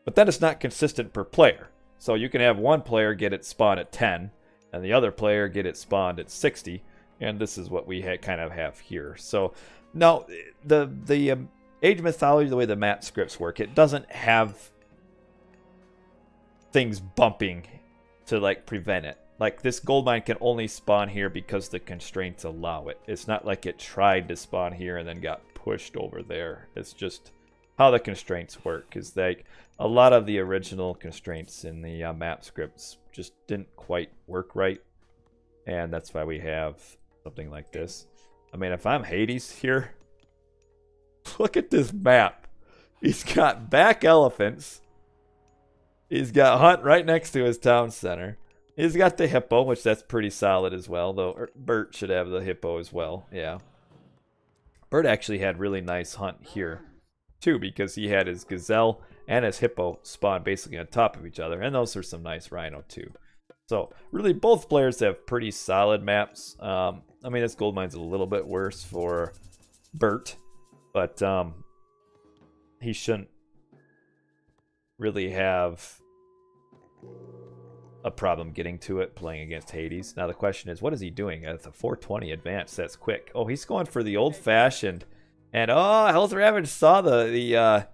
But then it's not consistent per player. So you can have one player get it spawned at 10, and the other player get it spawned at 60, and this is what we kind of have here. So now, the Age of Mythology, the way the map scripts work, it doesn't have things bumping to like prevent it. Like this gold mine can only spawn here because the constraints allow it. It's not like it tried to spawn here and then got pushed over there. It's just how the constraints work. Is like a lot of the original constraints in the map scripts just didn't quite work right, and that's why we have something like this. I mean, if I'm Hades here, look at this map. He's got back elephants. He's got Hunt right next to his town center. He's got the hippo, which that's pretty solid as well, though Burt should have the hippo as well. Yeah. Burt actually had really nice Hunt here, too, because he had his gazelle and his hippo spawn basically on top of each other, and those are some nice rhino, too. So, really, both players have pretty solid maps. I mean, this gold mine's a little bit worse for Burt, but he shouldn't really have a problem getting to it playing against Hades. Now, the question is, what is he doing? At the 420 advance, that's quick. Oh, he's going for the old-fashioned And oh, Hell's Ravage saw the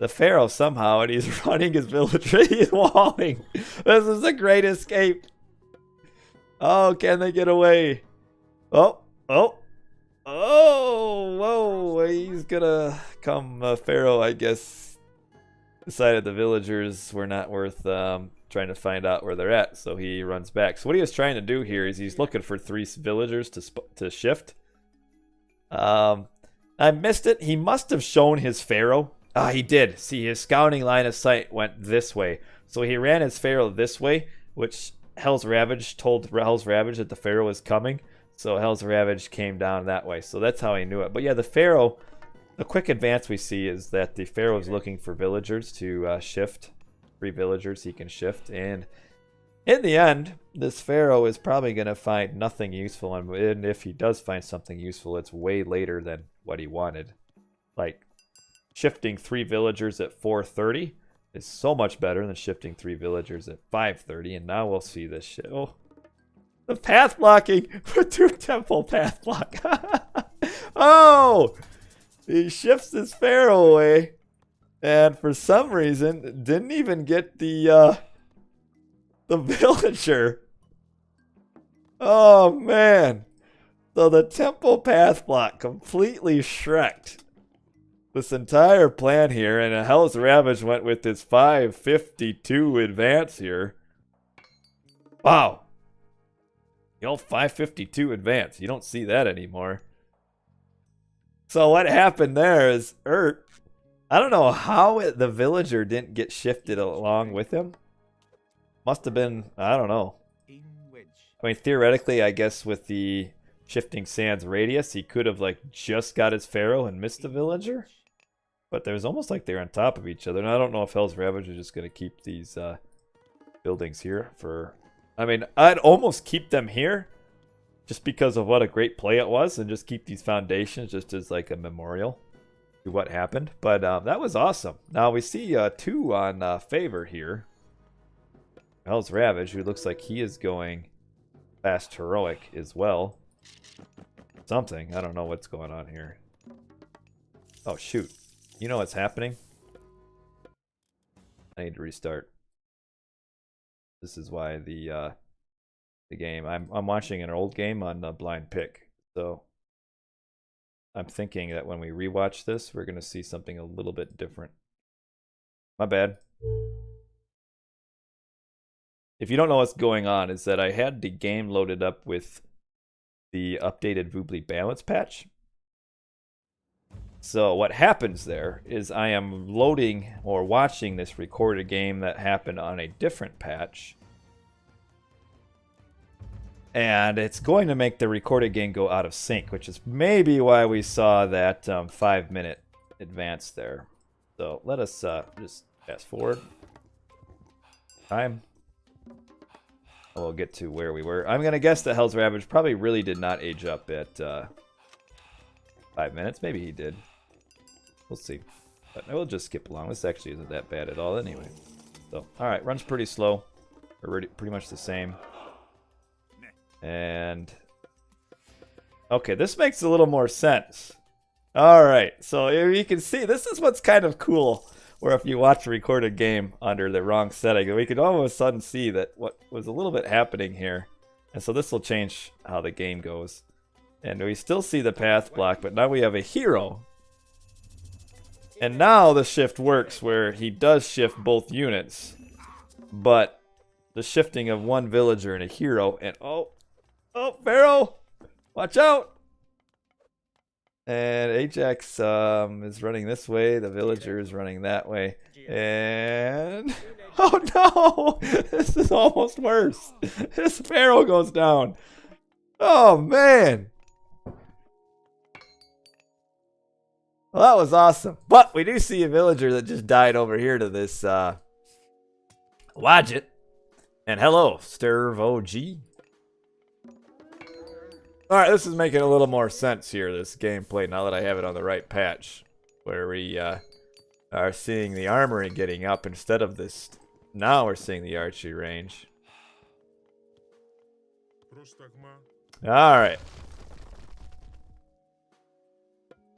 Pharaoh somehow, and he's running his villager. He's walling. This is a great escape. Oh, can they get away? Oh, oh, oh, whoa. He's gonna come. Pharaoh, I guess, decided the villagers were not worth trying to find out where they're at, so he runs back. So what he was trying to do here is he's looking for 3 villagers to shift. I missed it. He must have shown his Pharaoh. Ah, he did. See, his scouting line of sight went this way. So he ran his Pharaoh this way, which Hell's Ravage told Hell's Ravage that the Pharaoh was coming. So Hell's Ravage came down that way. So that's how he knew it. But yeah, the Pharaoh, the quick advance we see is that the Pharaoh is looking for villagers to shift. 3 villagers he can shift. And in the end, this Pharaoh is probably going to find nothing useful. And if he does find something useful, it's way later than what he wanted. Like, shifting 3 villagers at 4:30 is so much better than shifting 3 villagers at 5:30. And now we'll see this shit. Oh, the path blocking for 2 temple path block. Oh, he shifts his Pharaoh away. And for some reason, didn't even get the villager. Oh, man. So the temple path block completely shreked this entire plan here. And Hell's Ravage went with his 552 advance here. Wow. The old 552 advance. You don't see that anymore. So what happened there is I don't know how the villager didn't get shifted along with him. Must have been, I don't know. I mean, theoretically, I guess with the shifting sands radius, he could have like just got his Pharaoh and missed the villager. But there's almost like they're on top of each other. And I don't know if Hell's Ravage is just going to keep these buildings here for... I mean, I'd almost keep them here just because of what a great play it was, and just keep these foundations just as like a memorial to what happened. But that was awesome. Now we see 2 on favor here. Hell's Ravage, who looks like he is going fast heroic as well. Something. I don't know what's going on here. Oh, shoot. You know what's happening? I need to restart. This is why the game... I'm watching an old game on blind pick. So I'm thinking that when we rewatch this, we're going to see something a little bit different. My bad. If you don't know what's going on, is that I had the game loaded up with the updated Voobly balance patch. So what happens there is I am loading or watching this recorded game that happened on a different patch. And it's going to make the recorded game go out of sync, which is maybe why we saw that 5-minute advance there. So let us just fast forward. Time. We'll get to where we were. I'm going to guess that Hell's Ravage probably really did not age up at 5 minutes. Maybe he did. We'll see. But I will just skip along. This actually isn't that bad at all anyway. So, alright, runs pretty slow. Or pretty much the same. And... okay, this makes a little more sense. Alright, so you can see, this is what's kind of cool. Where if you watch a recorded game under the wrong setting, we could all of a sudden see that what was a little bit happening here. And so this will change how the game goes. And we still see the path block, but now we have a hero. And now the shift works where he does shift both units. But the shifting of 1 villager and a hero, and oh, Pharaoh! Watch out! And Ajax is running this way. The villager is running that way. And... oh no! This is almost worse. This Pharaoh goes down. Oh man! Well, that was awesome. But we do see a villager that just died over here to this Wadget. And hello, Sturvo-G. Alright, this is making a little more sense here, this gameplay, now that I have it on the right patch. Where we are seeing the armory getting up instead of this. Now we're seeing the archery range. Alright.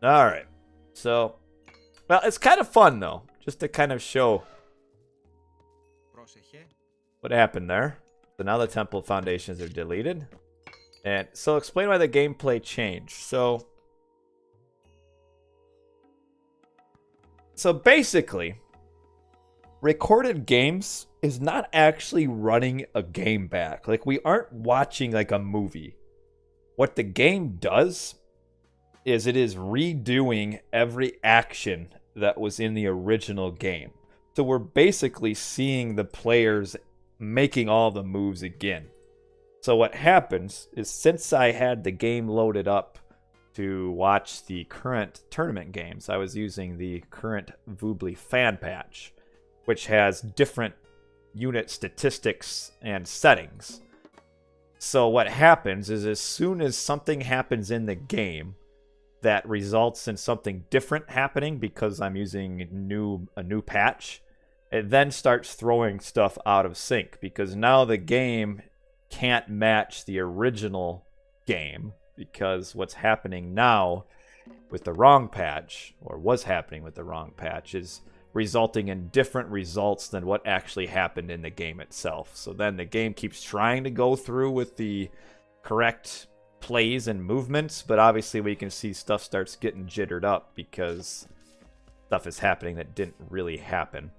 Alright. So, well, it's kind of fun, though, just to kind of show what happened there. So now the temple foundations are deleted. And so explain why the gameplay changed. So basically, recorded games is not actually running a game back. Like, we aren't watching like a movie. What the game does is it is redoing every action that was in the original game. So we're basically seeing the players making all the moves again. So what happens is, since I had the game loaded up to watch the current tournament games, I was using the current Voobly fan patch, which has different unit statistics and settings. So what happens is, as soon as something happens in the game that results in something different happening because I'm using a new patch, it then starts throwing stuff out of sync, because now the game can't match the original game, because what's happening now with the wrong patch, or was happening with the wrong patch, is resulting in different results than what actually happened in the game itself. So then the game keeps trying to go through with the correct plays and movements, but obviously we can see stuff starts getting jittered up because stuff is happening that didn't really happen.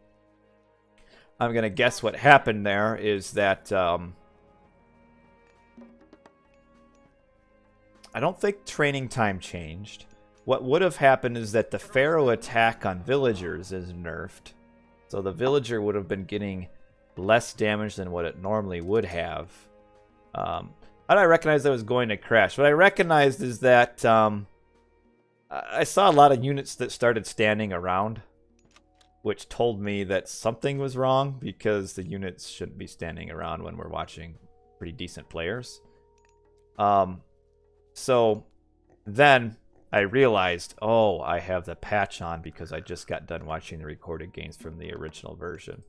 I'm going to guess what happened there is that I don't think training time changed. What would have happened is that the Pharaoh attack on villagers is nerfed. So the villager would have been getting less damage than what it normally would have. How did I recognize that it was going to crash? What I recognized is that I saw a lot of units that started standing around, which told me that something was wrong, because the units shouldn't be standing around when we're watching pretty decent players. So then I realized, oh, I have the patch on because I just got done watching the recorded games from the original version.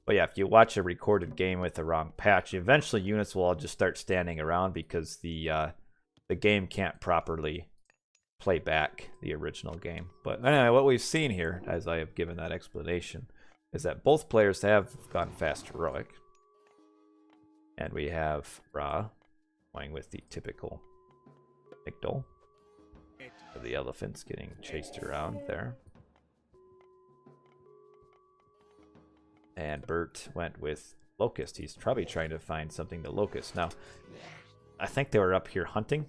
But yeah, if you watch a recorded game with the wrong patch, eventually units will all just start standing around because the game can't properly play back the original game. But anyway, what we've seen here, as I have given that explanation, is that both players have gone fast heroic. And we have Ra going with the typical Migdol. The elephant's getting chased around there. And Bert went with Locust. He's probably trying to find something to Locust. Now, I think they were up here hunting.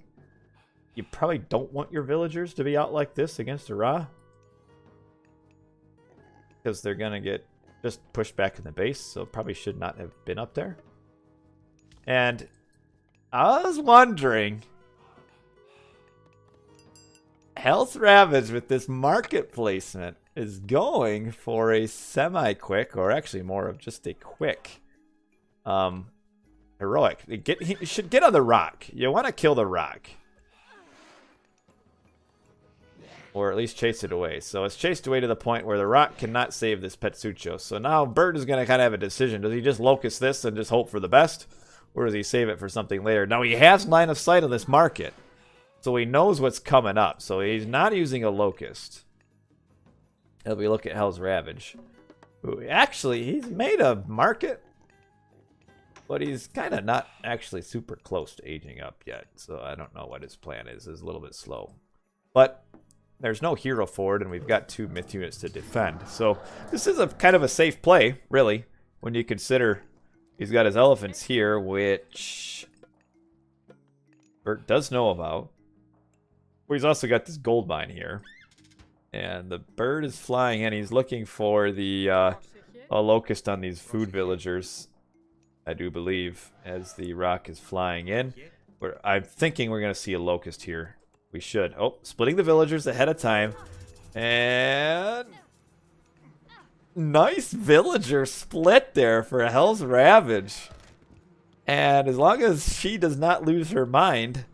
You probably don't want your villagers to be out like this against a Ra, because they're going to get just pushed back in the base, so probably should not have been up there. And I was wondering, Health Ravage with this market placement is going for a semi-quick, or actually more of just a quick heroic. He should get on the rock. You want to kill the rock. Or at least chase it away. So it's chased away to the point where the rock cannot save this Petsucho. So now Bert is going to kind of have a decision. Does he just locust this and just hope for the best? Or does he save it for something later? Now he has line of sight on this market, so he knows what's coming up. So he's not using a locust. If we look at Hell's Ravage. Ooh, actually, he's made a market, but he's kind of not actually super close to aging up yet. So I don't know what his plan is. It's a little bit slow. But there's no hero forward, and we've got 2 myth units to defend. So this is a kind of a safe play, really, when you consider he's got his elephants here, which Bert does know about. Well, he's also got this gold mine here. And the bird is flying in. He's looking for the a locust on these food villagers, I do believe, as the rock is flying in. I'm thinking we're going to see a locust here. We should. Oh, splitting the villagers ahead of time. And nice villager split there for Hell's Ravage. And as long as she does not lose her mind,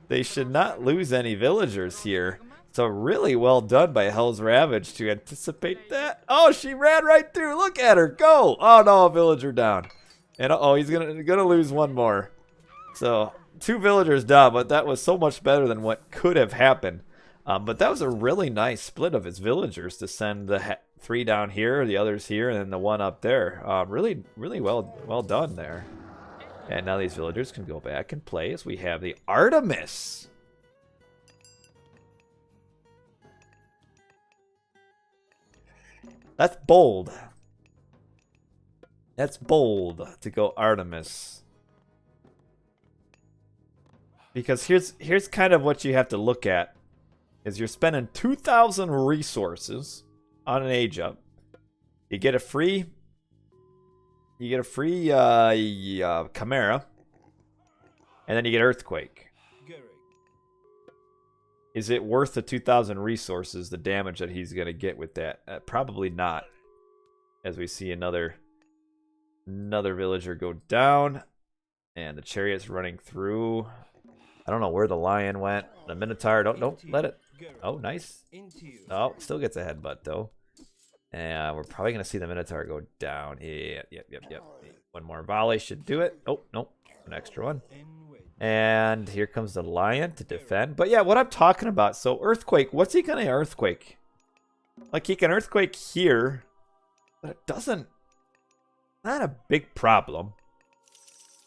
they should not lose any villagers here. So really well done by Hell's Ravage to anticipate that. Oh, she ran right through. Look at her go. Oh no, a villager down. And oh, he's gonna lose one more. So 2 villagers down, but that was so much better than what could have happened. But that was a really nice split of his villagers to send the 3 down here, the others here, and then the 1 up there. Really well done there. And now these villagers can go back and play as we have the Artemis. That's bold. That's bold to go Artemis. Because here's kind of what you have to look at. Is you're spending 2,000 resources on an age up. You get a free Chimera, and then you get Earthquake. Is it worth the 2,000 resources, the damage that he's going to get with that? Probably not. As we see another villager go down, and the chariot's running through. I don't know where the lion went. The Minotaur, don't let it. Oh, nice. Oh, still gets a headbutt though. And we're probably gonna see the Minotaur go down. Yep. 1 more volley should do it. Oh, nope. An extra one. And here comes the lion to defend. But yeah, what I'm talking about. So Earthquake, what's he gonna Earthquake? Like he can Earthquake here, but it doesn't. Not a big problem.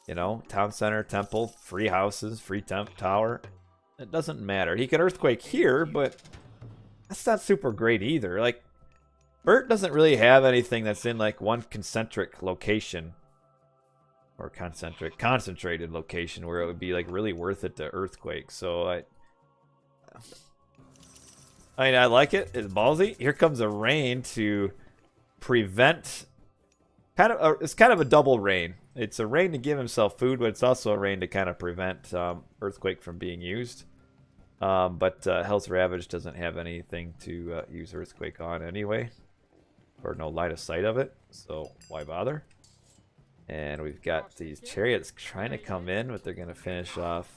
You know, town center, temple, free houses, free tower. It doesn't matter. He can Earthquake here, but that's not super great either. Like, Bert doesn't really have anything that's in like one concentric location. Or concentrated location where it would be like really worth it to Earthquake. So I mean, I like it. It's ballsy. Here comes a rain to prevent. It's kind of a double rain. It's a rain to give himself food, but it's also a rain to kind of prevent Earthquake from being used. But Hell's Ravage doesn't have anything to use Earthquake on anyway. Or no line of sight of it, so why bother? And we've got these chariots trying to come in, but they're going to finish off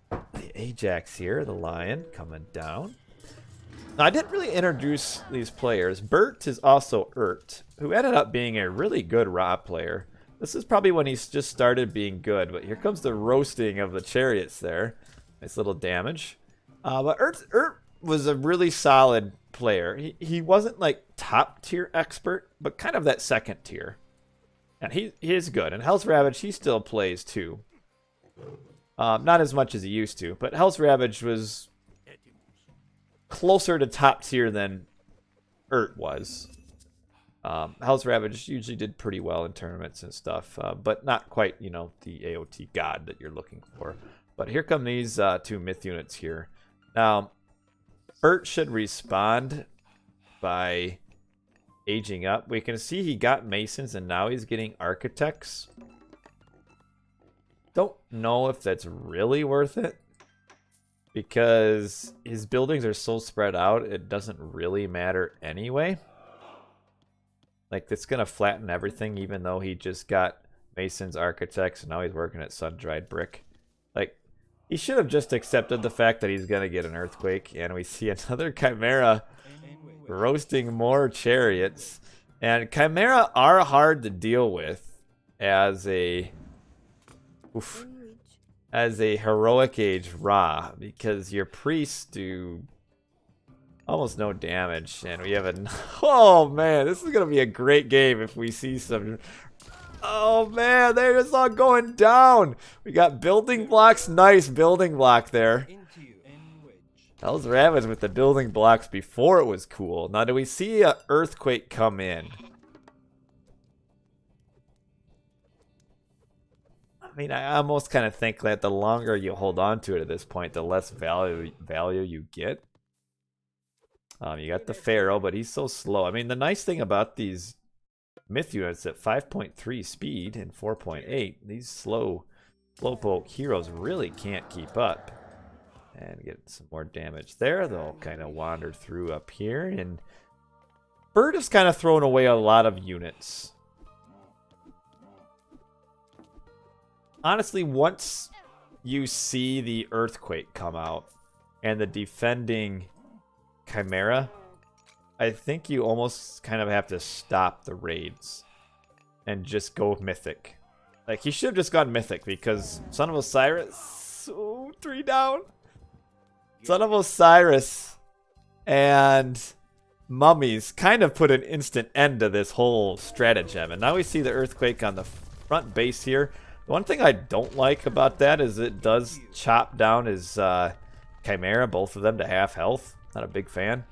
the Ajax here, the lion, coming down. Now, I didn't really introduce these players. Bert is also Urt, who ended up being a really good Ra player. This is probably when he's just started being good, but here comes the roasting of the chariots there. Nice little damage. But Urt was a really solid player. He wasn't like top tier expert, but kind of that second tier. And he is good. And Hell's Ravage, he still plays too. Not as much as he used to, but Hell's Ravage was closer to top tier than Urt was. Hell's Ravage usually did pretty well in tournaments and stuff, but not quite, you know, the AOT god that you're looking for. But here come these 2 myth units here. Now, Urt should respond by aging up. We can see he got Masons and now he's getting Architects. Don't know if that's really worth it, because his buildings are so spread out, it doesn't really matter anyway. Like, it's going to flatten everything, even though he just got Masons, Architects, and now he's working at Sun-Dried Brick. Like, he should have just accepted the fact that he's going to get an Earthquake, and we see another Chimera roasting more chariots. And Chimera are hard to deal with as a heroic age Ra, because your priests do almost no damage, and we have a oh man, this is gonna be a great game if we see some. Oh man, they're just all going down. We got building blocks. Nice building block there. Hell's Ravage with the building blocks before it was cool. Now, do we see an Earthquake come in? I mean, I almost kind of think that the longer you hold on to it at this point, the less value you get. You got the Pharaoh, but he's so slow. I mean, the nice thing about these myth units at 5.3 speed and 4.8, these slowpoke heroes really can't keep up. And get some more damage there. They'll kind of wander through up here. And Bird has kind of thrown away a lot of units. Honestly, once you see the Earthquake come out and the defending Chimera, I think you almost kind of have to stop the raids and just go Mythic. Like, he should have just gone Mythic, because Son of Osiris, 3 down. Son of Osiris and mummies kind of put an instant end to this whole stratagem. And now we see the earthquake on the front base here. The one thing I don't like about that is it does chop down his Chimera, both of them, to half health. Not a big fan.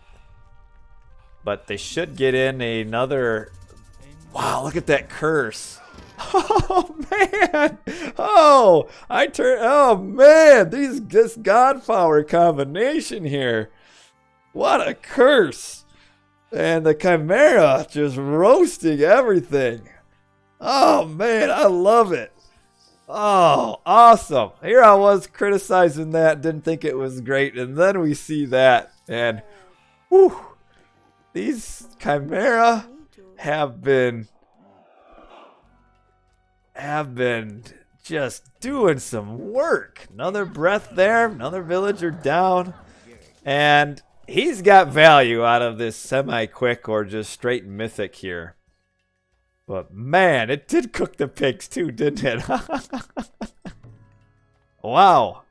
But they should get in another... Wow, look at that curse. Oh, man. Oh, oh, man. This Godpower combination here. What a curse. And the Chimera just roasting everything. Oh, man, I love it. Oh, awesome. Here I was criticizing that, didn't think it was great, and then we see that, and whew, these Chimera have been just doing some work. Another breath there, another villager down, and he's got value out of this semi-quick or just straight mythic here. But man, it did cook the pigs too, didn't it? Wow.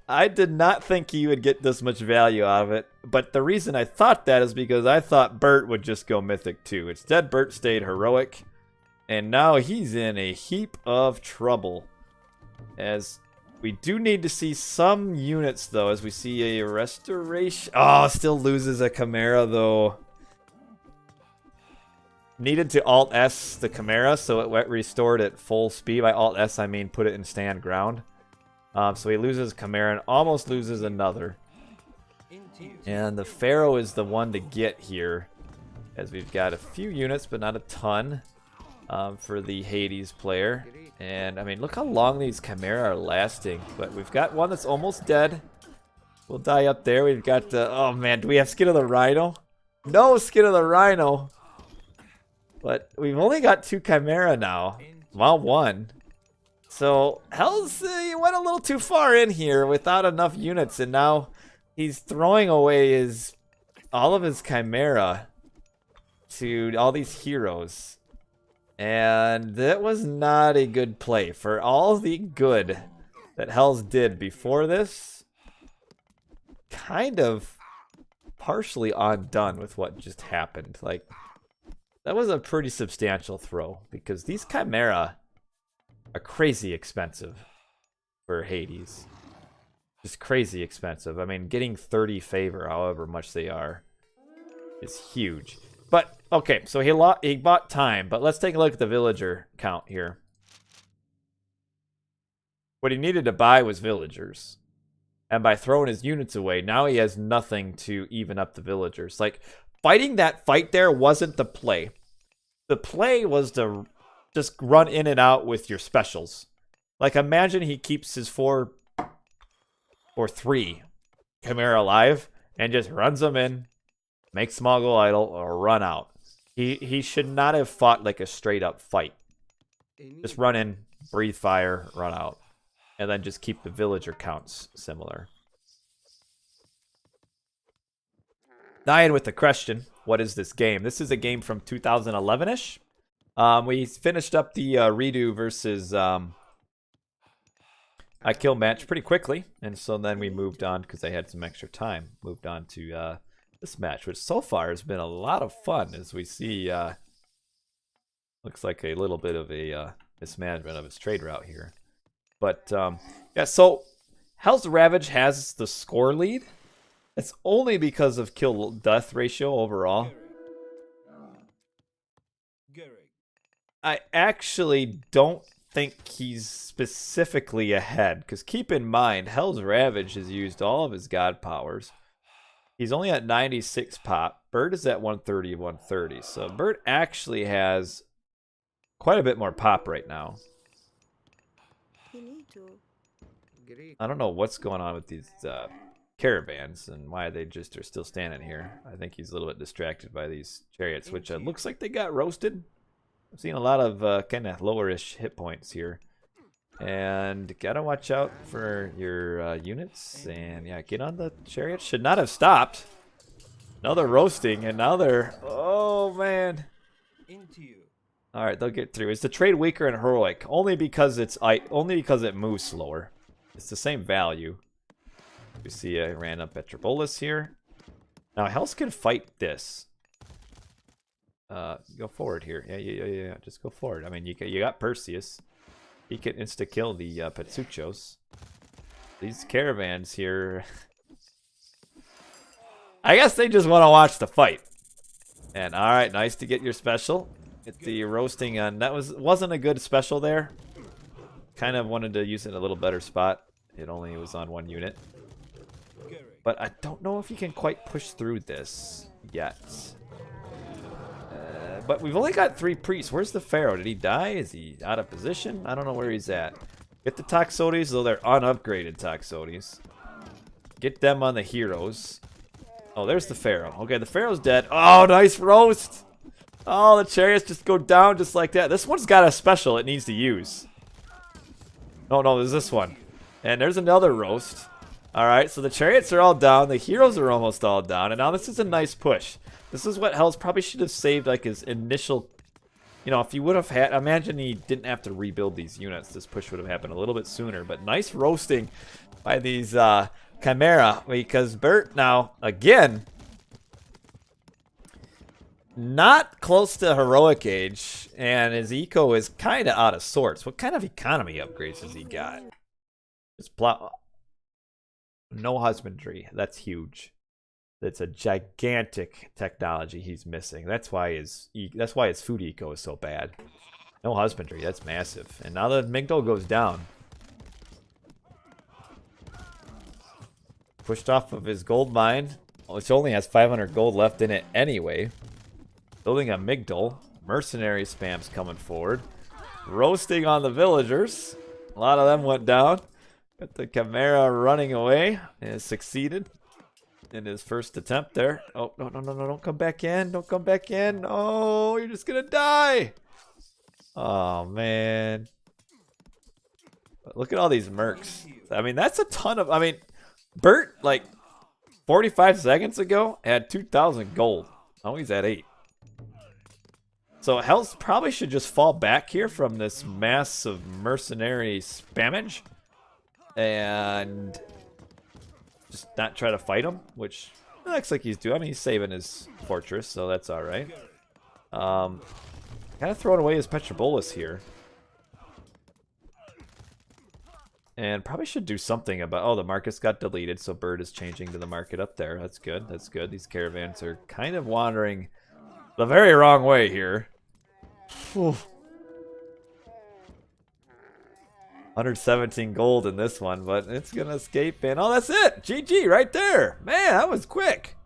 I did not think he would get this much value out of it. But the reason I thought that is because I thought Bert would just go mythic too. Instead, Bert stayed heroic. And now he's in a heap of trouble. As we do need to see some units though, as we see a restoration. Oh, still loses a Chimera though. Needed to Alt-S the Chimera, so it restored at full speed. By Alt-S, I mean put it in stand ground. So he loses Chimera and almost loses another. And the Pharaoh is the one to get here, as we've got a few units, but not a ton, for the Hades player. And, I mean, look how long these Chimera are lasting. But we've got one that's almost dead. We'll die up there. We've got the... Oh, man, do we have Skin of the Rhino? No Skin of the Rhino. But we've only got 2 Chimera now. Well, 1. So, Hell's he went a little too far in here without enough units. And now he's throwing away all of his Chimera to all these heroes. And that was not a good play. For all the good that Hell's did before this, kind of partially undone with what just happened. Like... That was a pretty substantial throw, because these Chimera are crazy expensive for Hades. Just crazy expensive. I mean, getting 30 favor, however much they are, is huge. But, okay, so he bought time, but let's take a look at the villager count here. What he needed to buy was villagers. And by throwing his units away, now he has nothing to even up the villagers. Like... Fighting that fight there wasn't the play. The play was to just run in and out with your specials. Like, imagine he keeps his 4 or 3 Chimera alive and just runs them in, makes them all go idle, or run out. He should not have fought like a straight up fight. Just run in, breathe fire, run out. And then just keep the villager counts similar. Dying with the question, what is this game? This is a game from 2011-ish. We finished up the reDo versus IKill match pretty quickly. And so then we moved on, because they had some extra time, moved on to this match, which so far has been a lot of fun, as we see looks like a little bit of a mismanagement of his trade route here. But yeah, so Hell's Ravage has the score lead. It's only because of kill-death ratio overall. I actually don't think he's specifically ahead, because keep in mind, Hell's Ravage has used all of his god powers. He's only at 96 pop. Bird is at 130, 130. So Bird actually has quite a bit more pop right now. I don't know what's going on with these caravans and why they just are still standing here. I think he's a little bit distracted by these chariots, which looks like they got roasted. I've seen a lot of kind of lower-ish hit points here. And gotta watch out for your units. And yeah, get on the chariots. Should not have stopped. Now they're roasting, and now they're... Oh, man. Alright, they'll get through. Is the trade weaker and heroic? Only because it moves slower. It's the same value. We see a random Petropolis here. Now, Hells can fight this. Go forward here. Yeah. Just go forward. I mean, you got Perseus. He can insta-kill the Petsuchos. These caravans here... I guess they just want to watch the fight. And alright, nice to get your special. Get the roasting on. That wasn't a good special there. Kind of wanted to use it in a little better spot. It only was on one unit. But I don't know if you can quite push through this yet. But we've only got 3 priests. Where's the Pharaoh? Did he die? Is he out of position? I don't know where he's at. Get the Toxotes, though they're unupgraded Toxotes. Get them on the heroes. Oh, there's the Pharaoh. Okay, the Pharaoh's dead. Oh, nice roast. Oh, the chariots just go down just like that. This one's got a special it needs to use. Oh, no, there's this one. And there's another roast. Alright, so the chariots are all down. The heroes are almost all down. And now this is a nice push. This is what Hells probably should have saved, like, his initial... You know, if he would have had... Imagine he didn't have to rebuild these units. This push would have happened a little bit sooner. But nice roasting by these Chimera. Because Bert now, again... Not close to heroic age. And his eco is kind of out of sorts. What kind of economy upgrades has he got? Just plow... No husbandry. That's huge. That's a gigantic technology he's missing. That's why his food eco is so bad. No husbandry. That's massive. And now that Midgard goes down, pushed off of his gold mine, which only has 500 gold left in it anyway. Building a Midgard. Mercenary spam's coming forward. Roasting on the villagers. A lot of them went down. Got the Chimera running away. And has succeeded in his first attempt there. Oh, no, don't come back in. Don't come back in. Oh, you're just gonna die. Oh, man. Look at all these mercs. I mean, that's a ton of... I mean, Bert, like, 45 seconds ago, had 2,000 gold. Oh, he's at 8. So Hells probably should just fall back here from this mass of mercenary spammage. And just not try to fight him, which looks like he's doing. I mean, he's saving his fortress, so that's all right. Kind of throwing away his Petropolis here. And probably should do something about... Oh, the markets got deleted, so Bird is changing to the market up there. That's good. That's good. These caravans are kind of wandering the very wrong way here. Whew. 117 gold in this one, but it's gonna escape. And oh, that's it. GG right there. Man, that was quick.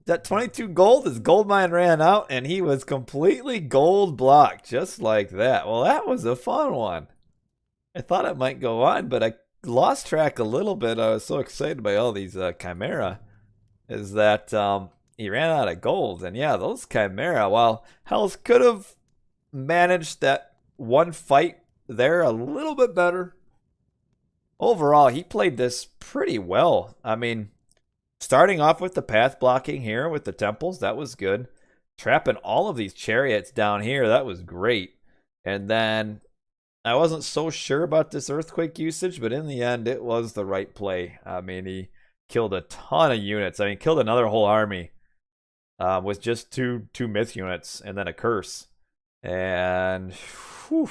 That 22 gold, his gold mine ran out, and he was completely gold blocked, just like that. Well, that was a fun one. I thought it might go on, but I lost track a little bit. I was so excited by all these Chimera, is that he ran out of gold. And yeah, those Chimera, while Hells could have managed that one fight there a little bit better, overall, he played this pretty well. I mean, starting off with the path blocking here with the temples, that was good. Trapping all of these chariots down here, that was great. And then I wasn't so sure about this earthquake usage, but in the end, it was the right play. I mean, he killed a ton of units. I mean, killed another whole army with just two myth units and then a curse. And whew,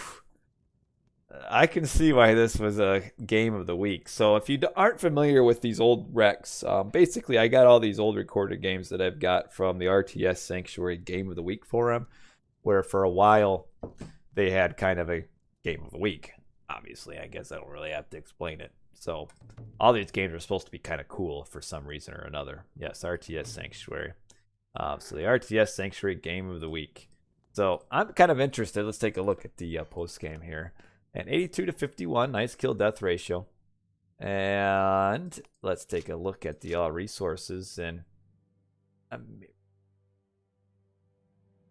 I can see why this was a game of the week. So if you aren't familiar with these old recs, basically I got all these old recorded games that I've got from the RTS Sanctuary Game of the Week forum, where for a while they had kind of a game of the week. Obviously, I guess I don't really have to explain it. So all these games are supposed to be kind of cool for some reason or another. Yes, RTS Sanctuary. So the RTS Sanctuary Game of the Week. So I'm kind of interested. Let's take a look at the post game here. And 82 to 51, nice kill death ratio. And let's take a look at the resources. And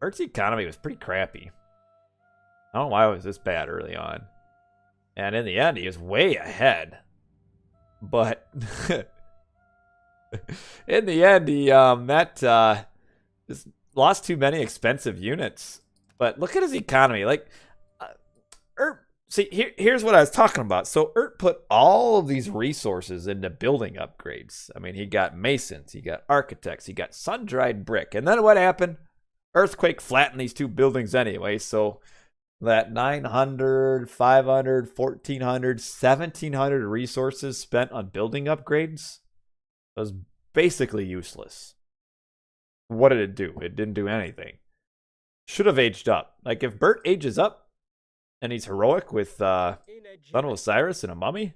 Earth's economy was pretty crappy. I don't know why it was this bad early on. And in the end, he was way ahead. But in the end, he just lost too many expensive units. But look at his economy. Like, see, here's what I was talking about. So Ert put all of these resources into building upgrades. I mean, he got masons, he got architects, he got sun-dried brick. And then what happened? Earthquake flattened these 2 buildings anyway, so that 900, 500, 1400, 1700 resources spent on building upgrades was basically useless. What did it do? It didn't do anything. Should have aged up. Like, if Bert ages up and he's heroic with Son of Osiris and a mummy,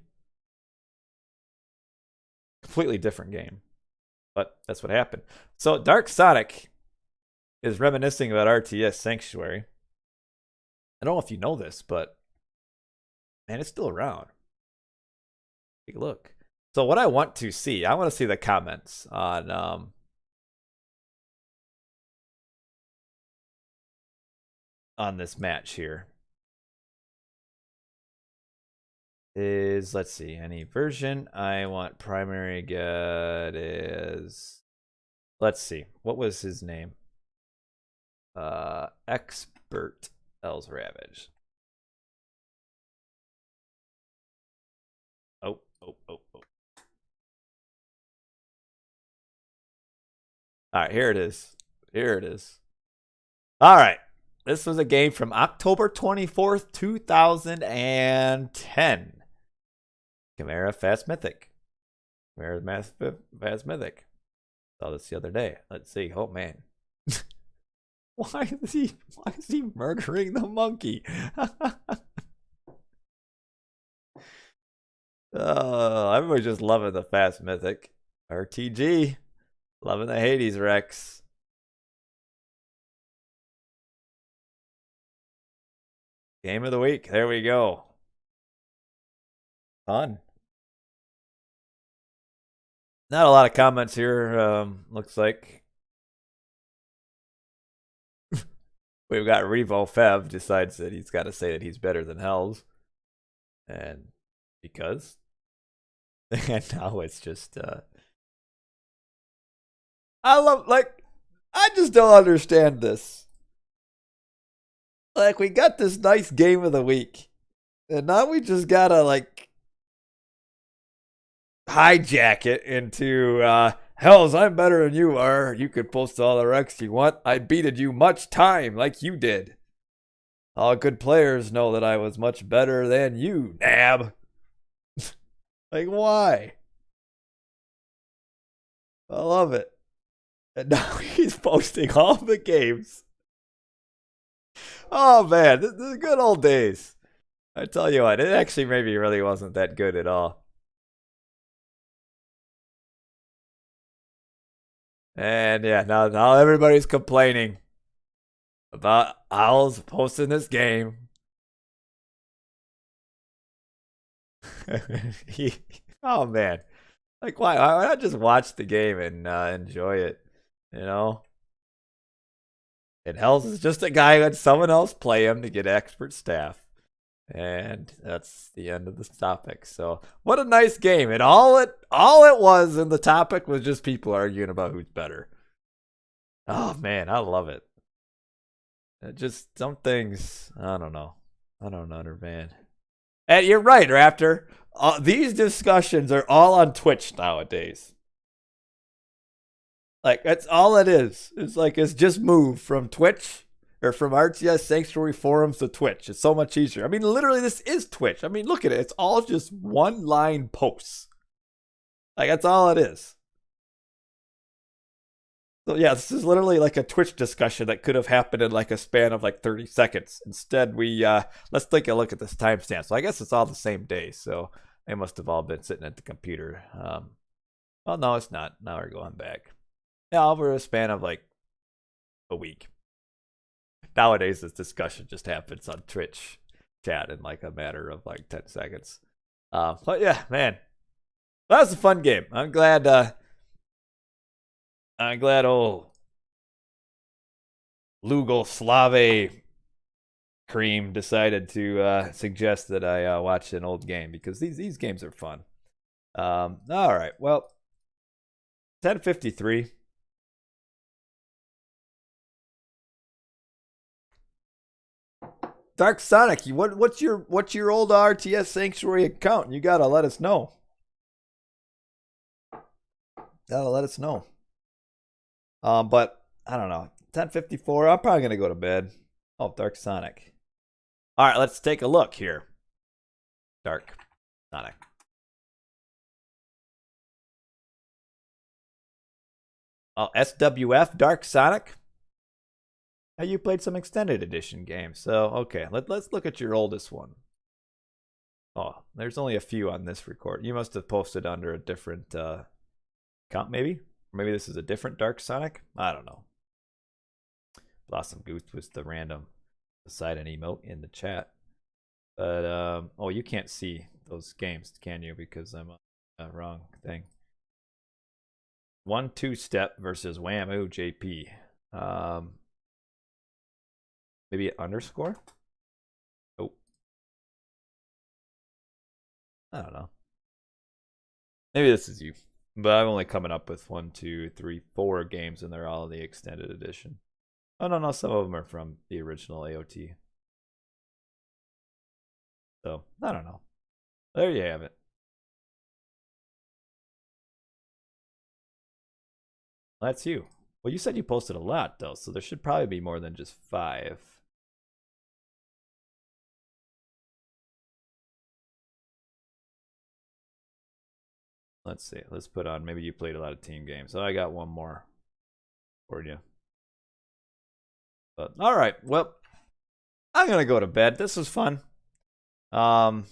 completely different game. But that's what happened. So Dark Sonic is reminiscing about RTS Sanctuary. I don't know if you know this, but man, it's still around. Take a look. So what I want to see, I want to see the comments on this match here. Is, let's see, any version. I want primary god is, let's see, what was his name? Expert L's Ravage. Oh. All right, here it is. All right. This was a game from October 24th, 2010. Chimera Fast Mythic. Chimera Fast Mythic. Saw this the other day. Let's see. Oh, man. Why is he murdering the monkey? Oh, everybody's just loving the Fast Mythic. RTG. Loving the Hades Rex. Game of the week. There we go. Fun. Not a lot of comments here, looks like. We've got Revo Fev decides that he's got to say that he's better than Hells. And because. And now it's just, I just don't understand this. Like, we got this nice game of the week. And now we just gotta, like, hijack it into, Hells, I'm better than you are. You could post all the wrecks you want. I beated you much time like you did. All good players know that I was much better than you, nab. Like, why? I love it. And now he's posting all the games. Oh, man, this is good old days. I tell you what, it actually maybe really wasn't that good at all. And yeah, now everybody's complaining about Owls posting this game. Oh, man. Like, why not just watch the game and enjoy it, you know? And Hells is just a guy who had someone else play him to get expert staff. And that's the end of this topic. So, what a nice game. And all it was in the topic was just people arguing about who's better. Oh, man, I love it. Just some things, I don't know. I don't understand. And you're right, Raptor. These discussions are all on Twitch nowadays. Like, that's all it is. It's like, it's just moved from Twitch or from RTS Sanctuary forums to Twitch. It's so much easier. I mean, literally, this is Twitch. I mean, look at it. It's all just one-line posts. Like, that's all it is. So, yeah, this is literally like a Twitch discussion that could have happened in like a span of like 30 seconds. Instead, let's take a look at this timestamp. So I guess it's all the same day. So they must have all been sitting at the computer. Well, no, it's not. Now we're going back. Yeah, over a span of like a week. Nowadays, this discussion just happens on Twitch chat in like a matter of like 10 seconds. But yeah, man, that was a fun game. I'm glad old Lugoslave Cream decided to suggest that I watch an old game because these games are fun. All right, well, 10:53. Dark Sonic, what's your old RTS Sanctuary account? You gotta let us know. Gotta let us know. But I don't know. 10:54. I'm probably gonna go to bed. Oh, Dark Sonic. All right, let's take a look here. Dark Sonic. Oh, SWF Dark Sonic. Now you played some extended edition games. So okay, let's look at your oldest one. Oh, there's only a few on this record. You must have posted under a different account, maybe. Or maybe this is a different Dark Sonic. I don't know. Blossom Goose was the random Poseidon emote in the chat. But oh, you can't see those games, can you? Because I'm on the wrong thing. 1-2 step versus Whammoo JP. Maybe an underscore? Oh. I don't know. Maybe this is you. But I'm only coming up with 1, 2, 3, 4 games, and they're all in the extended edition. Oh, no, some of them are from the original AOT. So, I don't know. There you have it. That's you. Well, you said you posted a lot, though, so there should probably be more than just 5. Let's see. Let's put on. Maybe you played a lot of team games. So I got one more for you. But all right. Well, I'm gonna go to bed. This was fun. By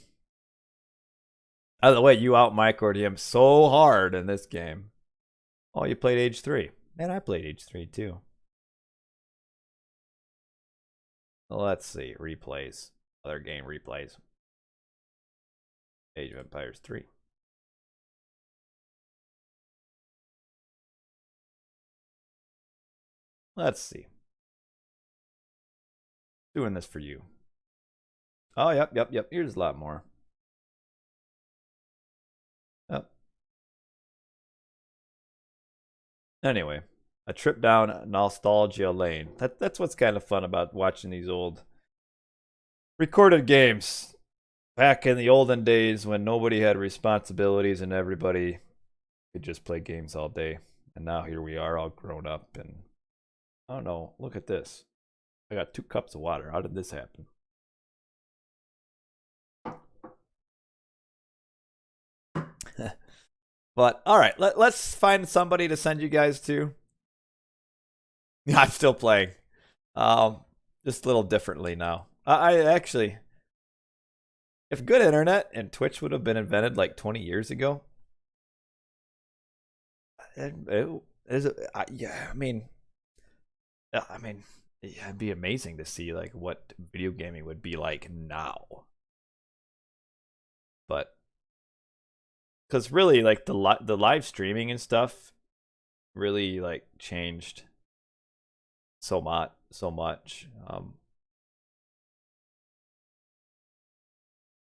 the way, you out microed him so hard in this game. Oh, you played Age 3. And I played Age 3 too. Let's see. Replays. Other game replays. Age of Empires 3. Let's see. Doing this for you. Oh, yep. Here's a lot more. Oh. Anyway, a trip down nostalgia lane. That's what's kind of fun about watching these old recorded games. Back in the olden days when nobody had responsibilities and everybody could just play games all day. And now here we are all grown up and I don't know, look at this. I got 2 cups of water. How did this happen? But all right, let's find somebody to send you guys to. Yeah, I'm still playing. Just a little differently now. I actually, if good internet and Twitch would have been invented like 20 years ago, yeah, I mean, yeah, it'd be amazing to see like what video gaming would be like now. But because really, like the live streaming and stuff, really like changed so much.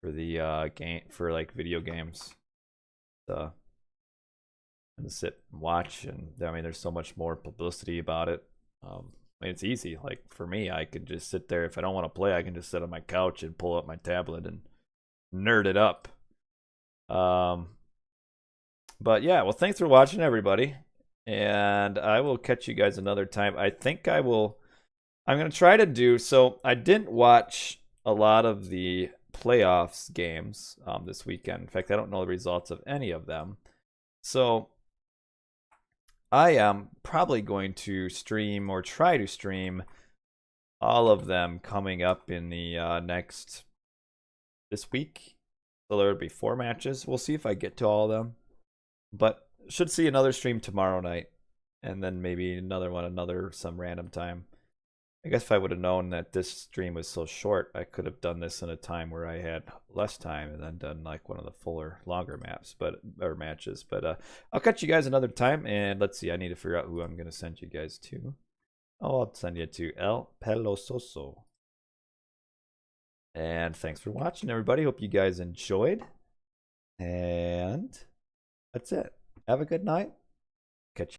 For the game, for like video games, and sit and watch, and I mean, there's so much more publicity about it. I mean, it's easy. Like for me, I could just sit there. If I don't want to play, I can just sit on my couch and pull up my tablet and nerd it up. But yeah, well, thanks for watching, everybody, and I will catch you guys another time. I think I'm gonna try to do so. I didn't watch a lot of the playoffs games this weekend. In fact, I don't know the results of any of them. So I am probably going to stream or try to stream all of them coming up in the this week. So there would be 4 matches. We'll see if I get to all of them. But should see another stream tomorrow night. And then maybe another one some random time. I guess if I would have known that this stream was so short, I could have done this in a time where I had less time and then done like one of the fuller, longer matches. But I'll catch you guys another time. And let's see, I need to figure out who I'm going to send you guys to. Oh, I'll send you to El Pelososo. And thanks for watching, everybody. Hope you guys enjoyed. And that's it. Have a good night.